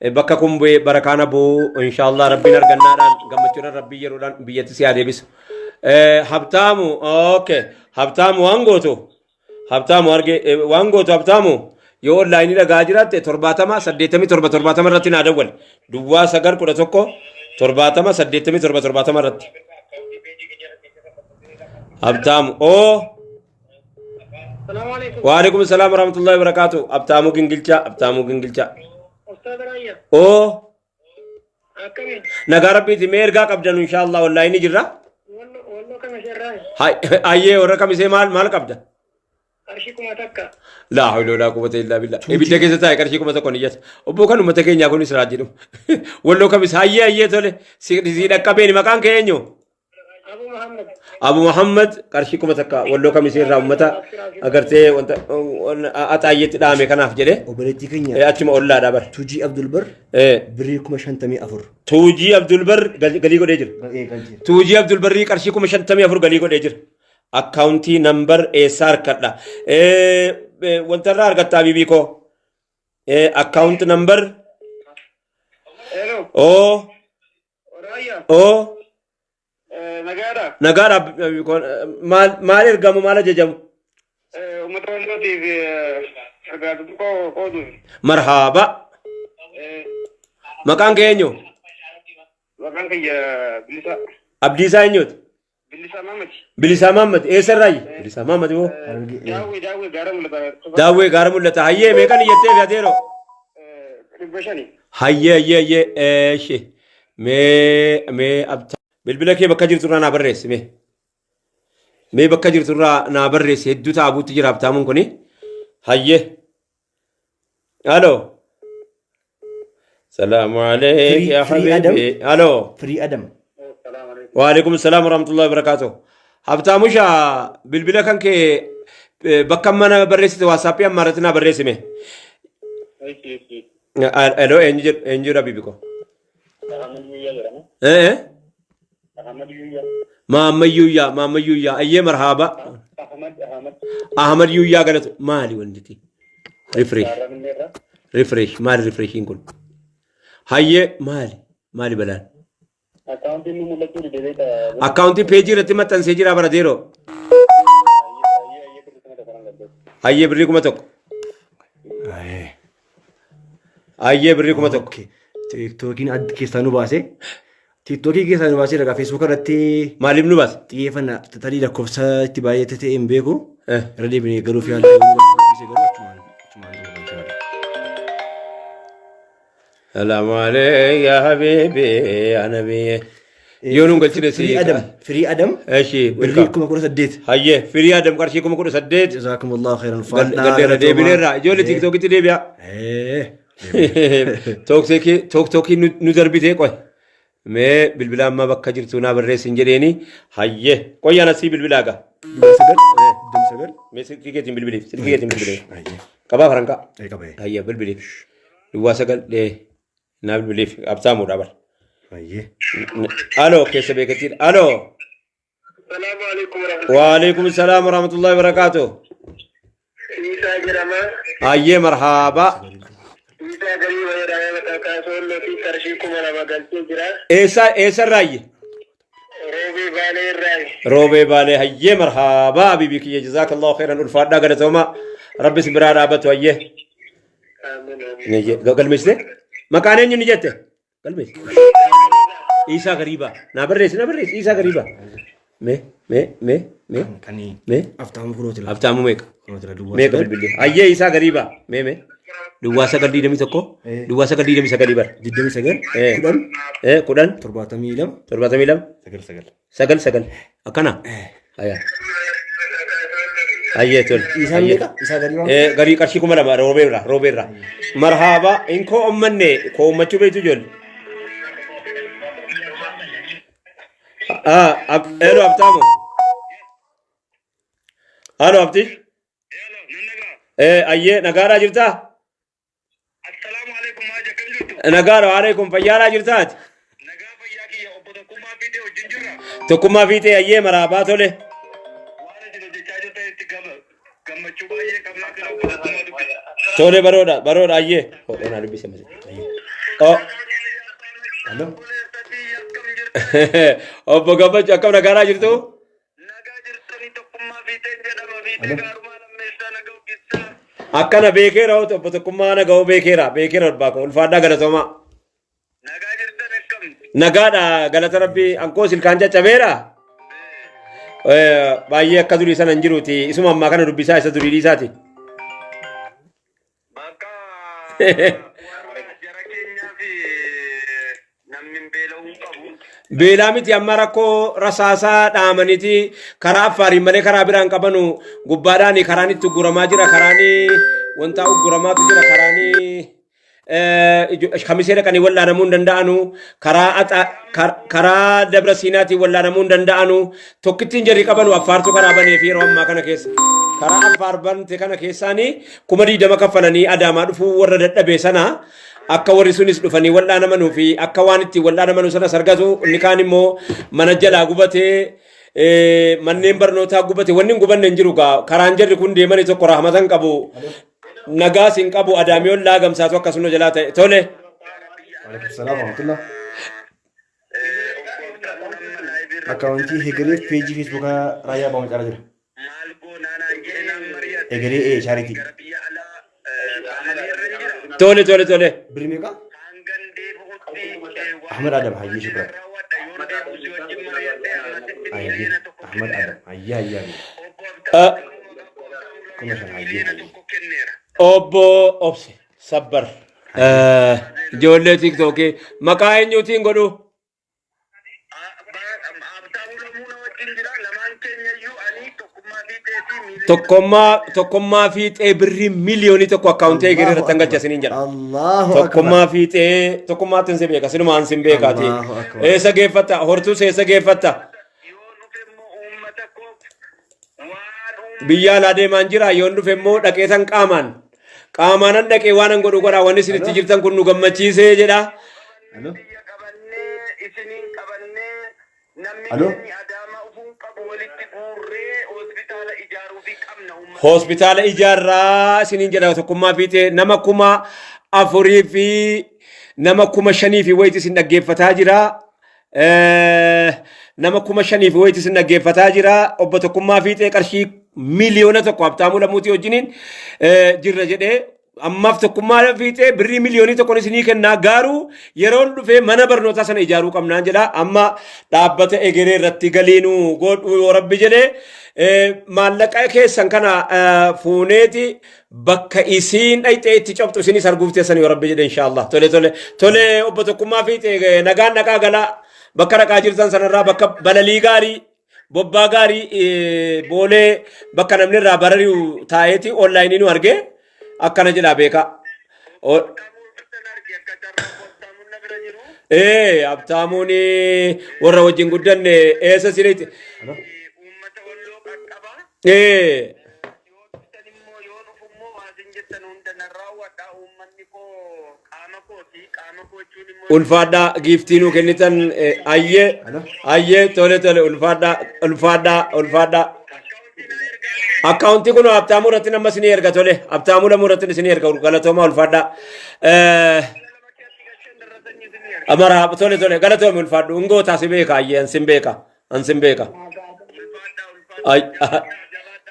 bakka kun barakaana buu inshallah rabbiin argannaadhaan gammachuudhaan rabbii yeroodhaan biyyatti si adeebisu habtaamu okay habtaamu habtaamu arge waan gootu habtaamu yoo onlaayinii dhagaa jiraatte 70 irratti naa dawwal duwwaa 911 70 irratti habtaamu wa alaikum assalam wa rahmatullahi wa barakatuh habtaamu gingilcha oo nagaa rabbiiti mee ergaa qabdan inshallah onlaayinii jirra ayyee warra kamisee maal qabda qarshii 1000 laa hawla walaa quwwata illaa billah ibidda keessa taa'e qarshii 1000 niyyata obbo kan ummata keenyaa kun israa jedhu walloo kamis ayyee tole si dhaqqabeen maqaan kee eenyu Abu Muhammad qarshii 1000 walloo kamisee irraa ummata agartee wanta axaayyetti dhaame kanaaf jedhe obboleettii keenya achuma ollaadha bar Tuujii Abdul Bar birrii 54 Tuujii Abdul Bar galii godhee jira Tuujii Abdul Barrii qarshii 54 galii godhee jira akkaawuntii nambar eessaa harkadha wanta irraa argattaa bibii koo akkaawunti nambar nagaadha maal ergamu maal ajajamu marhaaba maqaan kee eenyu abdiisaa eenyuuti bilisaa Mahammad eessarraayi bilisaa Mahammad yoo daawwee gaara mul'ata hayyee meeqan iyyattee fiateero hayyee eeshi mee abta bilbila kee bakka jirtu irraa naa barreessi mee bakka jirtu irraa naa barreessi hedduu taabuutti jira abtaamuun kuni hayyee aloo salaamu aleyk yaa habiibi aloo Free Adam وعليكم السلام ورحمة الله وبركاته هبتاموشا بالبلا كان كي بكم منا بريسي واسابي أمارتنا بريسي مه ألو إنجر أبي بيكو إيه ما يويا أيه مرحبا أحمد يويا قالت مالي وندتي ريفريش مالي ريفريشين كل هاي مالي بلان अकाउंटी पेजी रहती मत तंसेजी रा बरा देरो आइए ब्री को मत ओके टिकटोकिin keessaa nu baase टिकटोkii keessaa nu baase ragaa feesbuuk irratti maaliif nu baase xiyyeeffannaa tarii lakkoofsa itti baay'ate ta'e hin beeku irra deebinee garuuf yaaluu السلام عليك يا حبيبي يا نبي يونون قلت فري ادم فري ادم ايشي بريكم كل سديت هاي فري ادم قرشي كم كل سديت جزاكم الله خيرا قال دي بنيرا جولي تيك توك تي ديبيا توك توكي نزربيتي كوي مي بالبلا ما بكا جرتونا بريس انجريني هاي كوي انا سي بالبلاغا سجل دم سجل مي سيكيتين بالبلي سيكيتين بالبلي كبا فرانكا اي كبا هاي بالبلي دوا سجل لي نابل بالبلي ابتامو دابر هاي الو كيف بكثير الو السلام عليكم ورحمة الله. وعليكم السلام ورحمه الله وبركاته عيسى جرما هاي مرحبا عيسى غريب يا رب كاسول في كرشيكم انا بغلطي جرا ايسا راي روبي بالي راي روبي بالي هاي مرحبا حبيبي يا جزاك الله خيرا الفادا غدتوما ربي سبرا رابط ويه امين نيجي قال مسلي مكانين نيجته قال مسلي عيسى غريبا نبرس عيسى غريبا مي كاني مي افتهم كروت لا افتامو ميك كروت لا دوا ميك بالبلي اي عيسى غريبا مي دواسا قدي دمي تكو دواسا قدي دمي سغلي بر ددمي سجل إيه. كدن كودان تربات ميلم تربات ميلم سجل سغل اكنا ايا ايا تول عيسى ميكا عيسى غريبا غري قرشي كوما روبيرا مرحبا انكو امني كو مچو بيتو جول الو ابتامو الو ابتي ايه نغارا جرتا السلام عليكم حاجة كم جرتو نغارا عليكم فيالا جرتات نغا فياكي يا أبو تكوما فيديو جنجرة تكما فيتي ايه مرحبا تولي وانا جلو جاجو تايتي كم چوبا یہ کم نہ کرو أبو تكوما دبي تولي برودا ايه انا ربي سمجھ الو obbo gammachuu akkam nagaaraa jirtu nagaa jirtanii tokkummaa fiixeen jedhama fiixee gaarumaa lammeessaa nagaa hojjechaa akkana beekeera obbo tokkummaa naga'u beekeera ulfaadhaa ulfaadhaa galatoomaa nagaa jirtan akkam nagaadha galata rabbii ankoo silkaan caccabeera baay'ee akka durii sana hin jiruuti isuma ammaa kana dubbisaa isa durii dhiisaati bakka warra jara keenyaa fi namni beela'uu qabu beelaa miti amma rakkoo rasaasaa dhaamaniti karaa affaariin malee karaa biraan qabanu gubbaadhaan karaan itti ugguramaa jira karaani wanta ugguramaatu jira karaani kamisee dhaqanii wallaanamuu hin danda'anu karaa dabra siinaatiin wallaanamuu hin danda'anu tokkittiin jarri qabanu affaartu karaa banee fi yeroo ammaa kana keessa karaa affaar bante kana keessaanii 20,000 kaffalanii adaamaa dhufuu warra dadhabee sana akka warri sunis dhufanii wallaanamanuu fi akka waan itti wallaanamanuu sana sargatu inni kaan immoo mana jalaa gubatee manneen barnootaa gubate wanni hin gubanne hin jiru karaan jarri kun deemanii tokko rahmatan qabu nagaas hin qabu adaamiyoon laagamsaatu akkasuma jalaa ta'e tole وعليكم السلام ورحمة الله أكاونتي هجري فيجي فيسبوك رايا بام جرا جرا maal goonaanaa jeenaan mari'ate هجري إيه شاريتي biyya alaa amanirra jira tole بريميكا hangan deebi'utti أحمد آدم حيي شكرا raawwadha yoo deebi'u si wajjin mari'ate amatitti حيي miliyoona tokko أحمد آدم حيي حيي obbo Abdaa كنا شن حيي miliyoona tokko kenneera obbo obse sabbar ijoollee tiktookii maqaa eenyuutiin godhu abtaabuu lamuuna wajjin jira lamaan keenyayyuu ani tokkummaa fiixee fi tokkummaa fiixee birrii miliyoonii tokko akkaawuntii eegiree irratti hangalcha isiniin jedha الله tokkummaa fiixee tokkummaatti sin beeka sinumaan sin beekaati Allahu akbar. eessa geeffatta hortuus eessa geeffatta yoo dhufe immoo uummata koof waan biyya alaa deemaan jira yoon dhufe immoo dhaqeetan qaamaanan dhaqee waan an godhu godhaa wanni isinitti jirtan kun nu gammachiisee jedha ألو biyya qabannee isiniin qabannee namni Aloo? keenya adaamaa ufuun qabu walitti guurree hospitaala ijaaruu fi qabna uummata hospitaala ijaarraa isiniin jedha tokkummaa fiixee nama 4,000 fi nama 5,000 fi wayiiti isin dhaggeeffataa jira nama 5,000 fi wayiiti isin dhaggeeffataa jira obbo tokkummaa fiixee qarshii miliyoona tokko abtaamuu lamuutii wajjiniin jirra jedhee ammaaf tokkummaa fiixee birrii miliyoonii tokkoon isinii kennaa garuu yeroon dhufee mana barnootaa sana ijaaruu qabnaan jedha amma dhaabbata egeree irratti galiinuu godhu yoo rabbi jedhee maallaqa keessan kana fuuneeti bakka isiin dhayxee itti cabxu isinis arguuf teessan yoo rabbi jedhe inshaallah tole obbo tokkummaa fiixee nagaan naqaa galaa bakka dhaqaa jirtan sanarraa bakka balalii gaarii bobbaa gaarii boolee bakka namni irraa barari'u taa'eeti onlaayinii nu argee akkana jedhaa beekaa. Abtaamuun warra wajjin guddanne eessa sirriitti. Ulfaadhaa giiftii nuu kennitan ayyee tole ulfaadhaa. Akkaawuntii kun abtaamuu irratti nama isinii erga tole abtaamuu lamuu irratti isinii erga galatoomaa ulfaadhaa. Amara tole galatoomi ulfaadhu ngootaa si beeka ayyee ansin beeka.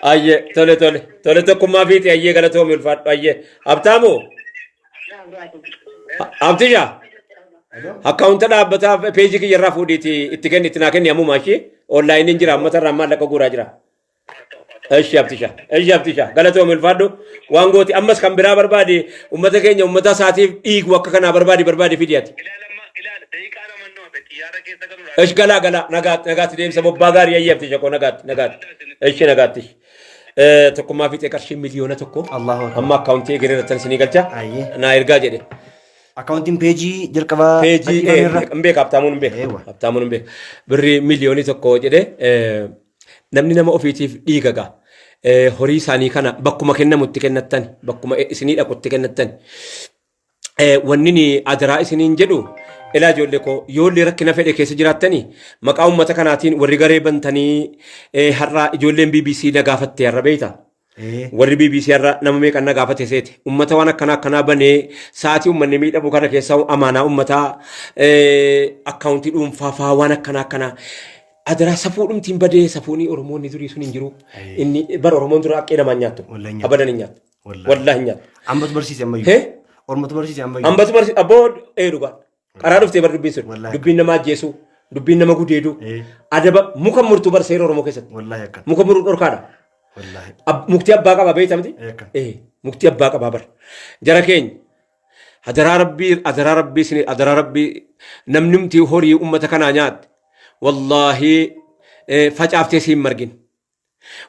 Ayyee tole tokkummaa fiiti ayyee galatoomi ulfaadhu ayyee abtaamuu. Abtisha akkaawunta dhaabbataa peejii kiyyarraa fuudhiiti itti kenni itti naa kenni ammuma ishee onlaayiniin jira ammata irraa maallaqa guuraa jira. Eshi abtisha galatoomi ulfaadhu waan gooti ammas kan biraa barbaade ummata keenya ummata isaatiif dhiigu akka kanaa barbaade fidiyaati. Eshi galaa nagaatti deemsa bobbaa gaarii ayyee abtisha koo nagaatti. Tokkummaa fiixee qarshii miliyoona tokko amma akkaawuntii egeree isinii galcha naa ergaa jedhe. Akkaawuntiin peejii jalqabaa beeka abtaamuun beeka birrii miliyoonii tokko jedhe namni nama ofiitiif dhiigaga horii isaanii kana bakkuma kennamutti kennattan bakkuma isinii dhaqutti kennattan wanni adaraa isiniin jedhu ilaa ijoollee koo yoollee rakkina fedhe keessa jiraattanii maqaa uummata kanaatiin warri garee bantanii har'a ijoolleen BBC na gaafatte har'a beeyta. Warri BBC har'a nama meeqan na gaafate seeti uummata waan akkanaa banee sa'aatii uummanni miidhamu kana keessaa amaanaa uummataa akkaawuntii dhuunfaa waan akkanaa adaraa safuudhumtiin badee safuunii Oromoonni durii sun hin jiru inni bara Oromoon dura akkee namaan nyaattu abadan hin nyaattu wallaahi hin nyaattu. Ambatu barsiise ammayyuu. Ormatu barsiise ammayyuu. Ambatu barsiise abboo dhugaa karaa dhuftee bara dubbiin sun dubbiin nama ajjeesu dubbiin nama gudeedu adaba muka murtuu bara seera Oromoo keessatti muka muruu dhorkaadha. Muktii abbaa qaba beekta miti? Muktii abbaa qaba bara. Jara keenya adaraa rabbii namni mti horii uummata kanaa nyaatte wallaahi facaaftee siin margin.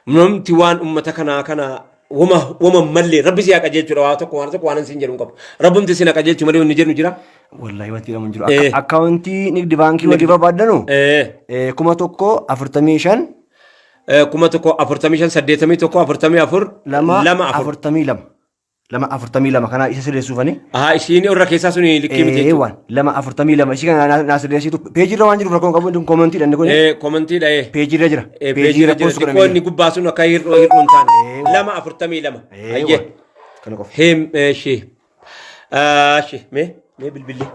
Namti waan uummata kanaa wama mallee rabbi si haqa jechuudha waan tokko waan siin jedhu qabu. Rabbumti si haqa jechuu malee inni jedhu jira. Wallahi wanti jedhamu jiru. Akkaawuntii nigdi baankii walii barbaaddanu 1,045 2,041 kana isa sirreessuufani. Isiin irra keessaa suni likkii miti. 2,042 ishii kana naa sirreessitu peejii irra waan jiru rakkoon qabu koomentii dha inni kun. Koomentii dha. Peejii irra jira. Peejii irra jira. Inni gubbaa sun akka hir'uu hin taane. 2,042. Ayyee. Kana qofa. Mee bilbilli.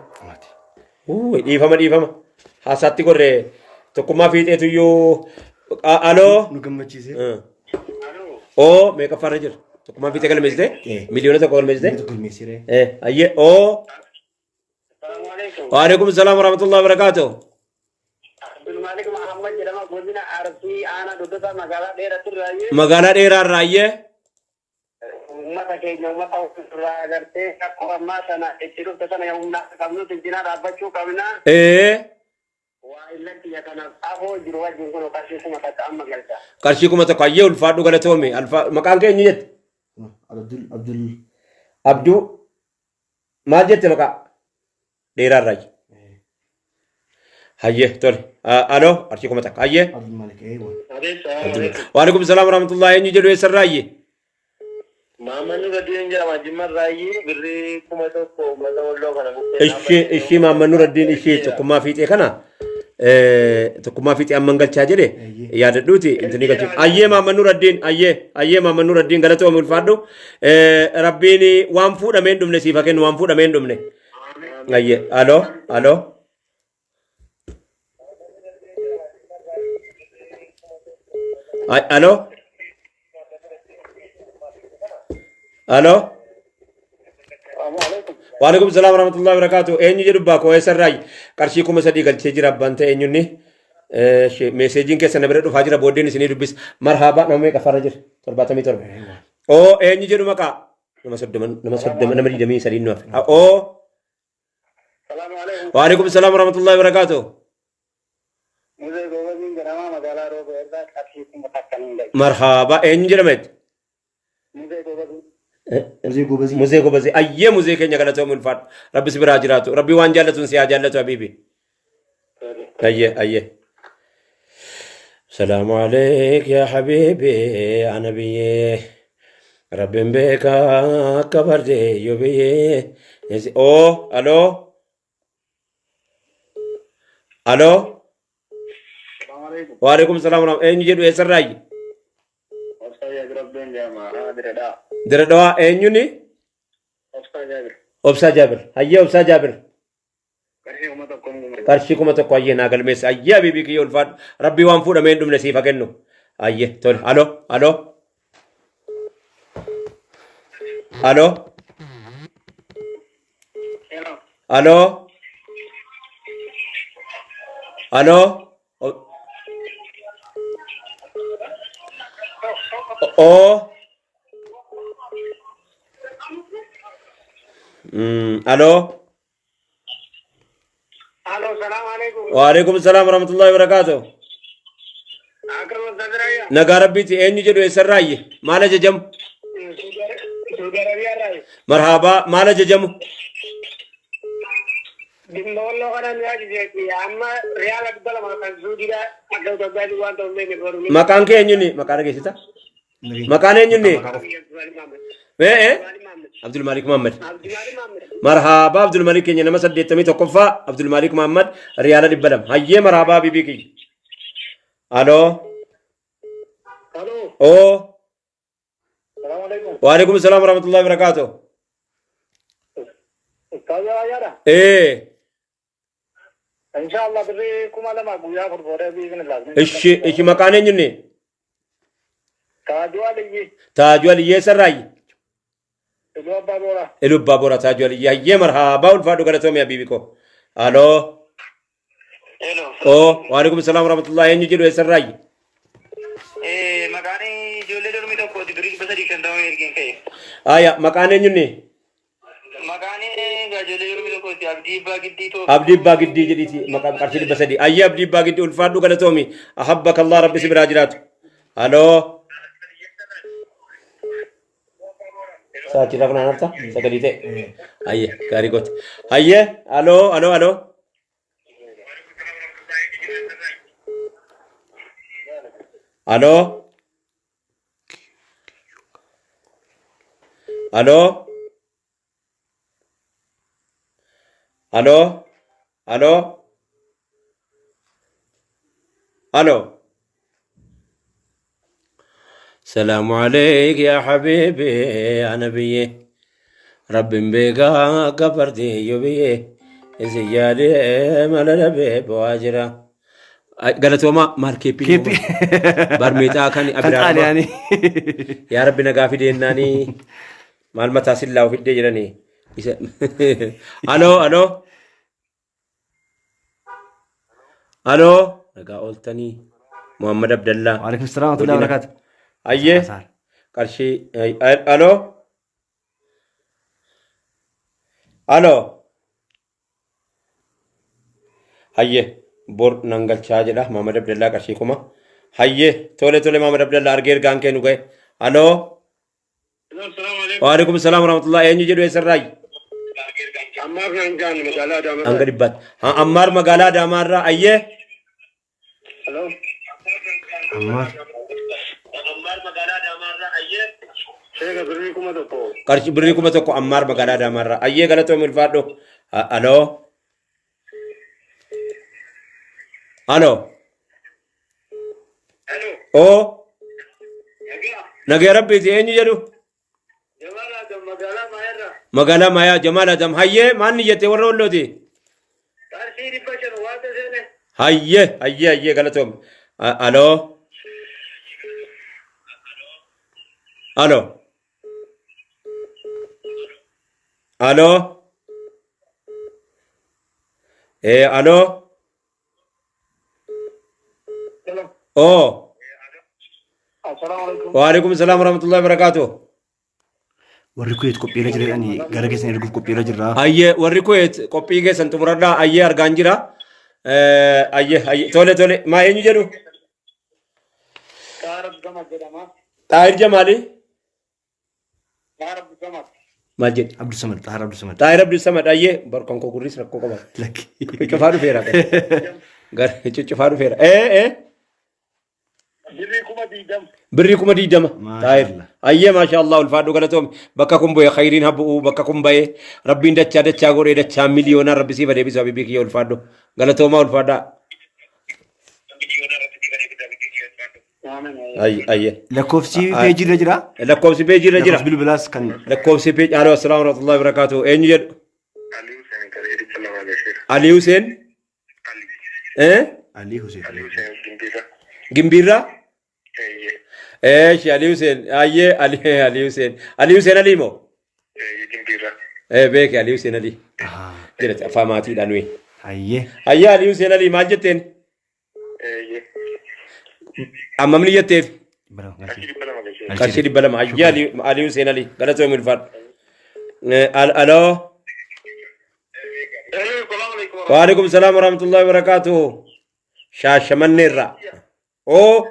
Dhiifama. Haasaatti gorree tokkummaa fiixeetu iyyuu. Aloo. Nu gammachiise. Meeqa farra jira? Tokkummaa fiixee galmeessite? Miliyoona tokko galmeessite? Galmeessire. Ayyee. Waalaikum salaam wa rahmatullahi wa barakatuh. Abdulmalik Muhammad jedhama godina Arsii aanaa Doddosa magaalaa dheeraa magaalaa dheeraa irraayyee. Uummata keenya uummata ofirraa agartee akkuma ammaa sana itti dhufte sana humna qabnu cinaa dhaabbachuu qabna. Waa illanti ya kanaaf afoo jiru wajjin kun qarshii 1,000 amma galcha. Qarshii 1,000 ayyee ulfaadhu galatoome maqaan keenya jette. Abduu maal jette maqaa dheeraa irraayi. Hayyee tole aloo qarshii 1,000 hayyee. Waalaikum salaam wa rahmatullahi eenyu jedhu eessarraayi. Maamman Nuraddiin jedhama Jimmarraayi birrii 1,000 mala walloo kana ishii Maamman Nuraddiin ishii tokkummaa fiixee kana tokkummaa fiixee amman galchaa jedhe yaadadhuuti intini galchuuf ayyee Maamman Nuraddiin galatoome ulfaadhu rabbiin waan fuudhameen dhumne siifa kennu waan fuudhameen dhumne ayyee aloo Waalaikum salaam wa rahmatullahi wa barakatuh. Eenyu jedhu baakoo eessarraayi qarshii 3,000 galchee jira abbaan ta'e eenyunni meeseejiin keessa na bira dhufaa jira booddeen isinii dubbis marhaabaa nama meeqa farra jira 77. Eenyu jedhu maqaa nama 23 nu hafe. Waalaikum salaam wa rahmatullahi wa barakatuh. مرحبا انجل مت موزي غوبزي اي موزي كنيا غلطو من فات ربي سبرا جراتو ربي وان جالتون سيا جالتو حبيبي اي سلام عليك يا حبيبي يا نبي ربي بك كبر دي يبي او الو الو وعليكم السلام ورحمة الله انجل ويسراي دردا انيوني اوبسا جابر هيا اوبسا جابر كرشي كما تكو ايه ناقل ميس ايه بيبي كي يولفاد ربي وانفو دمين دم نسيفا كنو ايه تول الو الو الو الو الو او الو الو السلام عليكم وعليكم السلام ورحمة الله وبركاته اكرم الزدريا نگا ربيتي اني جدو يسراي مالا ججم سعودي عربية راي مرحبا مالا ججم دمولو كان ياجي جيكي اما ريال ابدل ما كان سعودي دا اكو تبادي وان تو مي غورمي مكان كي انيوني مكان كي سيتا مكان انيوني ايه عبد الملك محمد مرحبا عبد الملك كي نما سديتمي توقفا عبد الملك محمد ريال دبلم هيا مرحبا بيبي كي الو الو او السلام عليكم وعليكم السلام ورحمة الله وبركاته استاذ يارا ايه ان شاء الله بريكم على ما بويا فربوره باذن الله ايش مكان انيوني كاجو علي تاجوال يسراي جو بابورا الوبابورا تاجوال هيا مرحبا والفادو غلطوم يا بيبي كو الو الو او وعليكم السلام ورحمة الله اني جدو يسراي مكاني جولي درمي تو كو دبريج بسري كندا ويركين كاي ايا مكان انيوني مكاني جولي درمي تو كو عبدي باغدي تو abdi bagiddi jedhiti maqam qarshidi basadi ayya abdi bagiddi ulfaadhu galatomi ahabbaka allah rabbi sibira jiraatu alo saachira kana narta sagalite ayya gari got ayya alo alo alo alo alo الو الو الو سلام عليك يا حبيبي يا نبي رب بيقا قبرتي يبي زيادة ملل بواجرة قالت وما ماركي كيبي برميتا كان قال أبرار يعني يا رب نقافي ديناني مال متاسل الله في الدجراني الو الو الو نقا قلتني محمد عبد الله وعليكم السلام ورحمة الله وبركاته ايه قرشي الو الو هيه بور نانغال چاجلا محمد عبد الله قرشي كما هيه تولي تولي محمد عبد الله ارغير گان كينو گئے الو السلام عليكم وعليكم السلام ورحمة الله اين جدو يسراي عمار نانجان مجالا دامر انغريبات ها عمار مغالا دامارا ايه الو عمار عمار مجالا دامر ايه شيخ بريكم تو قرشي بريكم تكو عمار مغالا دامارا ايه غلطو ملفادو الو الو الو او يا نغي ربي تي اين جدو جمال دم مجالا مايرا مغالا مايا جمال ادم هيه مان نيته ورولوتي كارشي ريبشن وات سنه هيه هيه هيه غلطوم الو الو الو ايه الو او السلام عليكم وعليكم السلام ورحمة الله وبركاته warri kuyeet qophiirra jira ani gara keessan erguuf qophiirra jirra. ayyee warri kuyeet qophii keessan xumuradhaa ayyee argaan jira ayyee ayyee tole tole maa eenyu jedhu Tahir Jamali. Majid. Abdul Samad, Tahir Abdul Samad. Tahir Abdul Samad aye barkan ko kuris rakko ko ba. Laki. Cufaru fera. Gar cufaru fera. بري كوما دي دم طاير ايه ما شاء الله الفادو قالتهم بكاكم بو خيرين هبو بكاكم باي ربي دچا دچا غوري دچا مليون ربي سي بدي بيسو بيك يو الفادو قالتهم ما الفادا اي لكوفسي بيجي رجرا لكوفسي بيجي رجرا بالبلاس كان لكوفسي بيجي الو السلام ورحمه الله وبركاته اين يد علي حسين علي حسين جنبيرا ايش علي حسين ايه علي حسين علي حسين عليمو بيك علي حسين علي جلت افهماتي دانوي ايه علي حسين علي ما جتين اما من يتف كاشي دي بلما علي حسين علي غلطوا من الفار الو وعليكم السلام ورحمه الله وبركاته شاشمن الرا او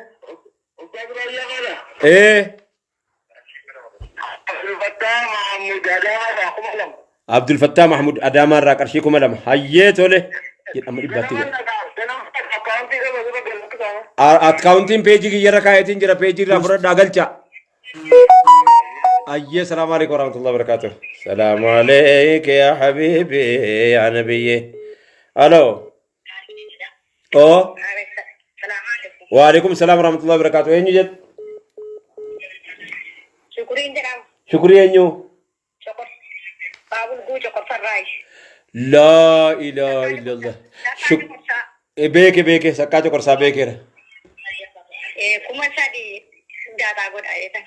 عبد الفتاح محمود ادام را قرشيكم لم حييت له يدم دباتي اكاونتين بيجي يرا كايتين جرا بيجي را بر داغلچا اي السلام عليكم ورحمه الله وبركاته السلام عليك يا حبيبي يا نبي الو او وعليكم السلام ورحمه الله وبركاته اين جد شكري انيو لا اله الا الله بيك سكاتو كرسا بيكير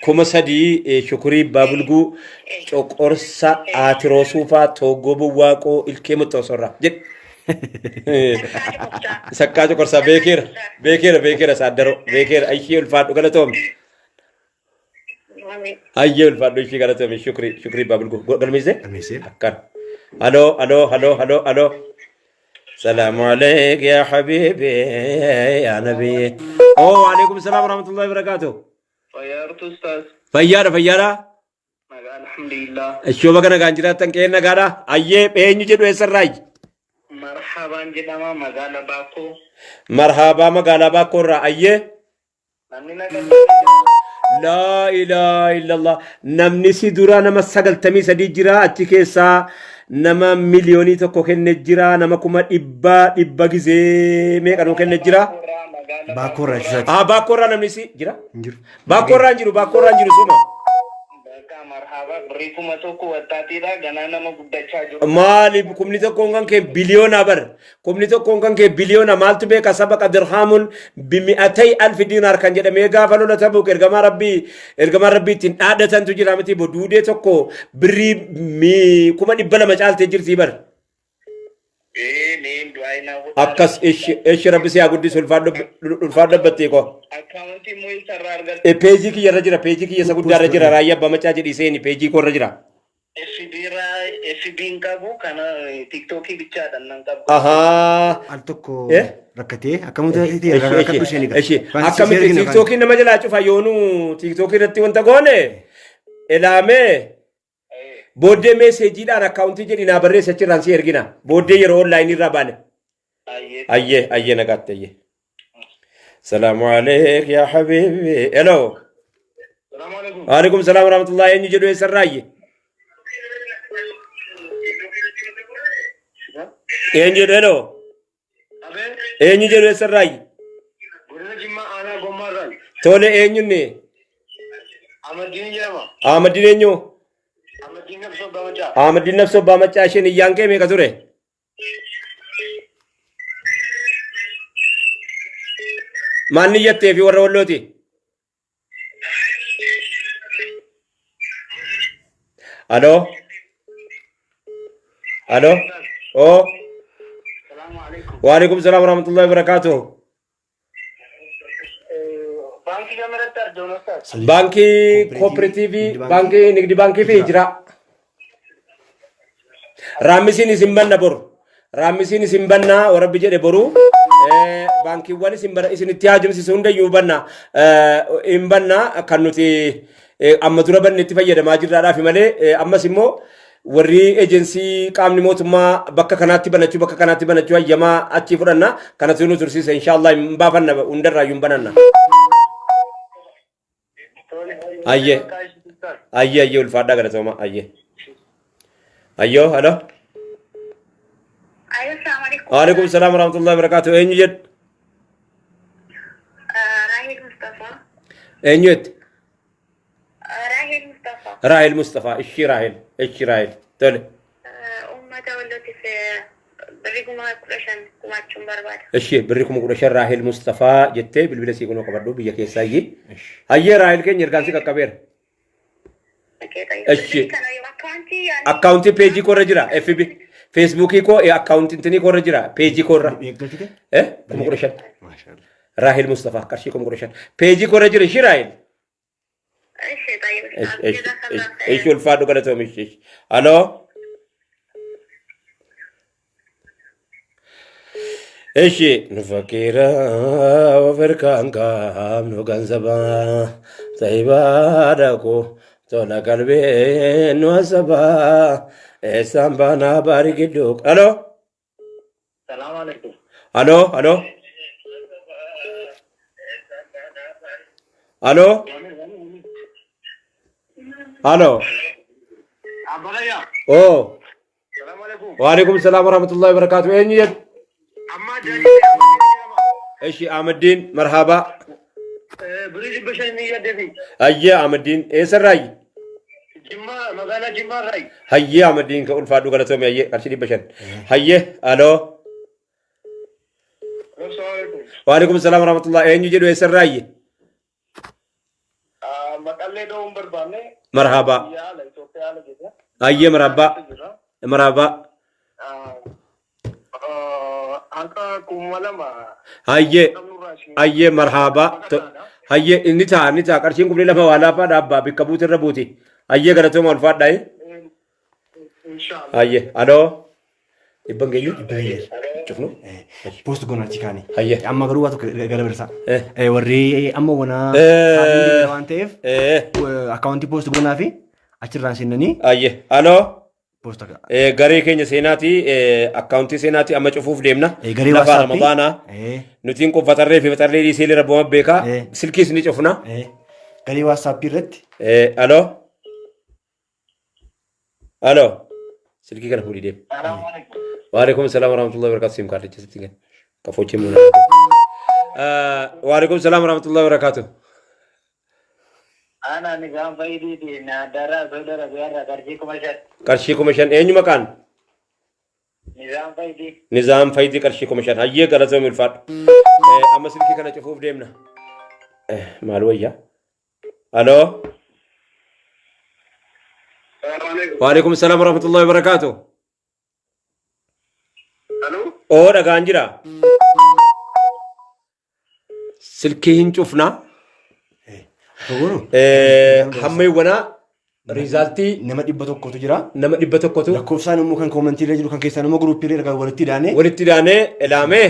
كما سدي شكري بابلغو چوقرسا اتروسوفا توغوبو واقو الكيمو توسرا جد سكاتو كرسا بيكير سادرو بيكير ايشي الفاتو غلطوم ايو الفاتو شي غلطوم شكري بابلغو غلميزه اكن الو السلام عليك يا حبيبي يا نبي وعليكم السلام ورحمه الله وبركاته فيارت استاذ فيارا الحمد لله الشوبه كان غانجراتن كينا غادا ايه بينو جدو يسراي مرحبا جدما مرحبا مغالا باكو را ايه لا اله الا الله نمني سيدورا نما سغلتمي سدي جرا اچي كيسا نما مليوني تو كوكن جرا نما كوما دبا غزي مي كانو كن جرا باكورا باكورا نمني سي جرا باكورا نجرو سوما مرحبا بريكم توكو وتاتيدا غنانا ما غدچا جو مالي كومنيتو كونغان كي بليون ابر كومنيتو كونغان كي بليون مالتو بك سبق درهم ب200,000 دينار كان جدا ميغا فالو لتبوك ارغما ربي تن ادتن تجرامتي بودودي توكو بري مي كوما دي بلا مجال تجر سيبر نيم دواينا اكس ايش ربي سي اغدي سلفاد بتيكو اكاونتي موي سرارغل بيجي كي يرجرا بيجي كي يسغدا رجرا رايا بمچاجي دي سيني بيجي كو رجرا FB كابو كان تيك توك بيچا دنن كابو انتكو ركتي اكمو تي ركتو شيني ايش اكمو تيك توك نما جلا چفا يونو تيك توك رتي وانت غونه الامه بودي مسجي دان اكاونتي جدي نا بري سچران سي ارغينا بودي ير اونلاين رابان ايه نغاتيه السلام عليك يا حبيبي الو السلام عليكم وعليكم السلام ورحمه الله اني جدو يسراي اني دلو اني جدو يسراي جما انا غمرال تولي اني ني امدين نيو امدين نفسو بامچا شين يانكي مي كزوره ماني يتي في ور ولوتي الو او السلام عليكم وعليكم السلام ورحمه الله وبركاته بانكي كاميرا ترجمه استاذ بانكي كوبريتيفي بانكي نقدي بانكي في اجراء رامسيني سيمبنا وربي جدي برو baankiiwwan isinitti haajomsiisu hundayyuu hin banna kan nuti amma dura banne itti fayyadamaa jirraadhaaf malee ammas immoo warri ejensii qaamni mootummaa bakka kanaatti banachuu hayyamaa achi fudhanna kanatu nu tursiisa inshallah hin baafanna hundarraayyuu hin bananna. Ayye ulfaadhaa galatooma ayye. Ayyo halo. Waalaikum salam warahmatullahi wabarakatuh. Eenyu jedhu? Rahil Mustafa. Eenyu jedhu? Rahil Mustafa. Rahil Mustafa. Ishi Rahil. Tole. Ummata wallootiif birrii 10,000 gumaachuun barbaada. Ishi birrii 10,000 Rahil Mustafa jettee bilbila sii kunoo qabadhu biyya keessaa iyyee. Hayyee Rahil keenya ergaan si qaqqabeera. Ishi. Akkaawuntii peejii korra jira FB. Facebook ko account intini ko rajira page ko ra kuma kurashan Rahil Mustafa karshi kuma kurashan page ko rajira Shirail ايش الفادو قالتهم ايش الو ايش نفكر وفركان كام نو غنزبا طيبادكو تونا قلبي نوسبا سامبانا باريكدوك الو السلام عليكم الو او السلام عليكم وعليكم السلام ورحمة الله وبركاته اين يد ايش احمد الدين مرحبا بريج بشنية دبي هيا احمد الدين ايه سراي جمع مغانا جمع راي هيا احمد الدين كقول فادو قالتهم هيا قرشي بشن هيا الو السلام عليكم وعليكم السلام ورحمة الله اين يجدوا ايه سراي مقالة دوم بربانة مرحبا يالا إثيوبيا على جدا هيا مرحبا أنت كمالما هيا مرحبا هيا نتا قرشين قبل لما والا فاد ابا بكبوت الربوتي هيا قالتهم الفاد داي إن شاء الله هيا الو ibban geenyu cufnu post gonachi kaani hayye amma garuu waatu gara birsa warri amma wana waan ta'eef account post gonaa fi achirraan seenanii hayye aloo post garee keenya seenaati account seenaati amma cufuuf deemna lafa ramadaana nutiin qofatarree fi fatarree dhiisee rabbuma beeka silkiis ni cufna garee whatsapp irratti aloo silki kana fuudhii deem وعليكم السلام ورحمة الله وبركاته سيم كارد جسدين كفوتشي مونا وعليكم السلام ورحمة الله وبركاته أنا نظام فايدي دي نادرا زودرا بيارا كرشي كوميشن أي مكان نظام فايدي كرشي كوميشن هيا قرأت من الفات أما سلكي كنا تشوفوا بديمنا معلومة ألو وعليكم السلام ورحمة الله وبركاته او dhagaan jira silkii hin cufna hammeewwana riizaaltii nama 100tu jira nama 100tu lakkoofsaan immoo kan koomentii irra jiru kan keessaan immoo gruupii irra kan walitti daane ilaame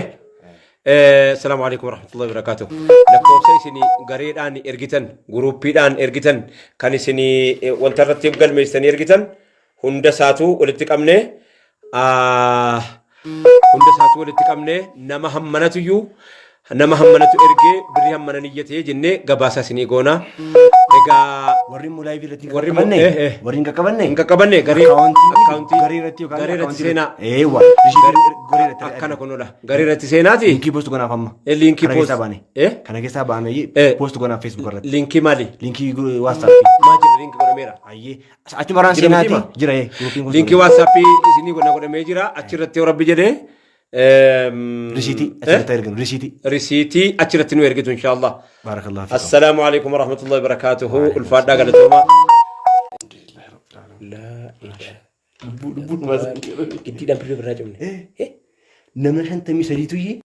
assalaamu alaykum warahmatullahi wabarakatuh lakkoofsa isin gareedhaan ergitan gruupiidhaan ergitan kan isin wanta irratti galmeessanii ergitan hunda saatu walitti qabne hunda saatu walitti qabne nama hammanatu ergee birri hammanan iyyatee jennee gabaasa isinii goona egaa warri live irratti warri hin qaqqabanne garee account garee irratti seenaa garee irratti akkana kunuudha garee irratti seenaati linkii post gonaaf amma linkii post kana keessaa baane post gonaaf facebook irratti linkii maali linkii whatsapp maa jira linkii godhameera ayyee achi maraan seenaati jira linkii whatsapp isinii godhamee jira achirratti yoo rabbi jedhee ريسيتي أشرت نو يرجعون إن شاء الله بارك الله فيك السلام عليكم ورحمة الله وبركاته الفادا قالت لهم لا إله إلا الله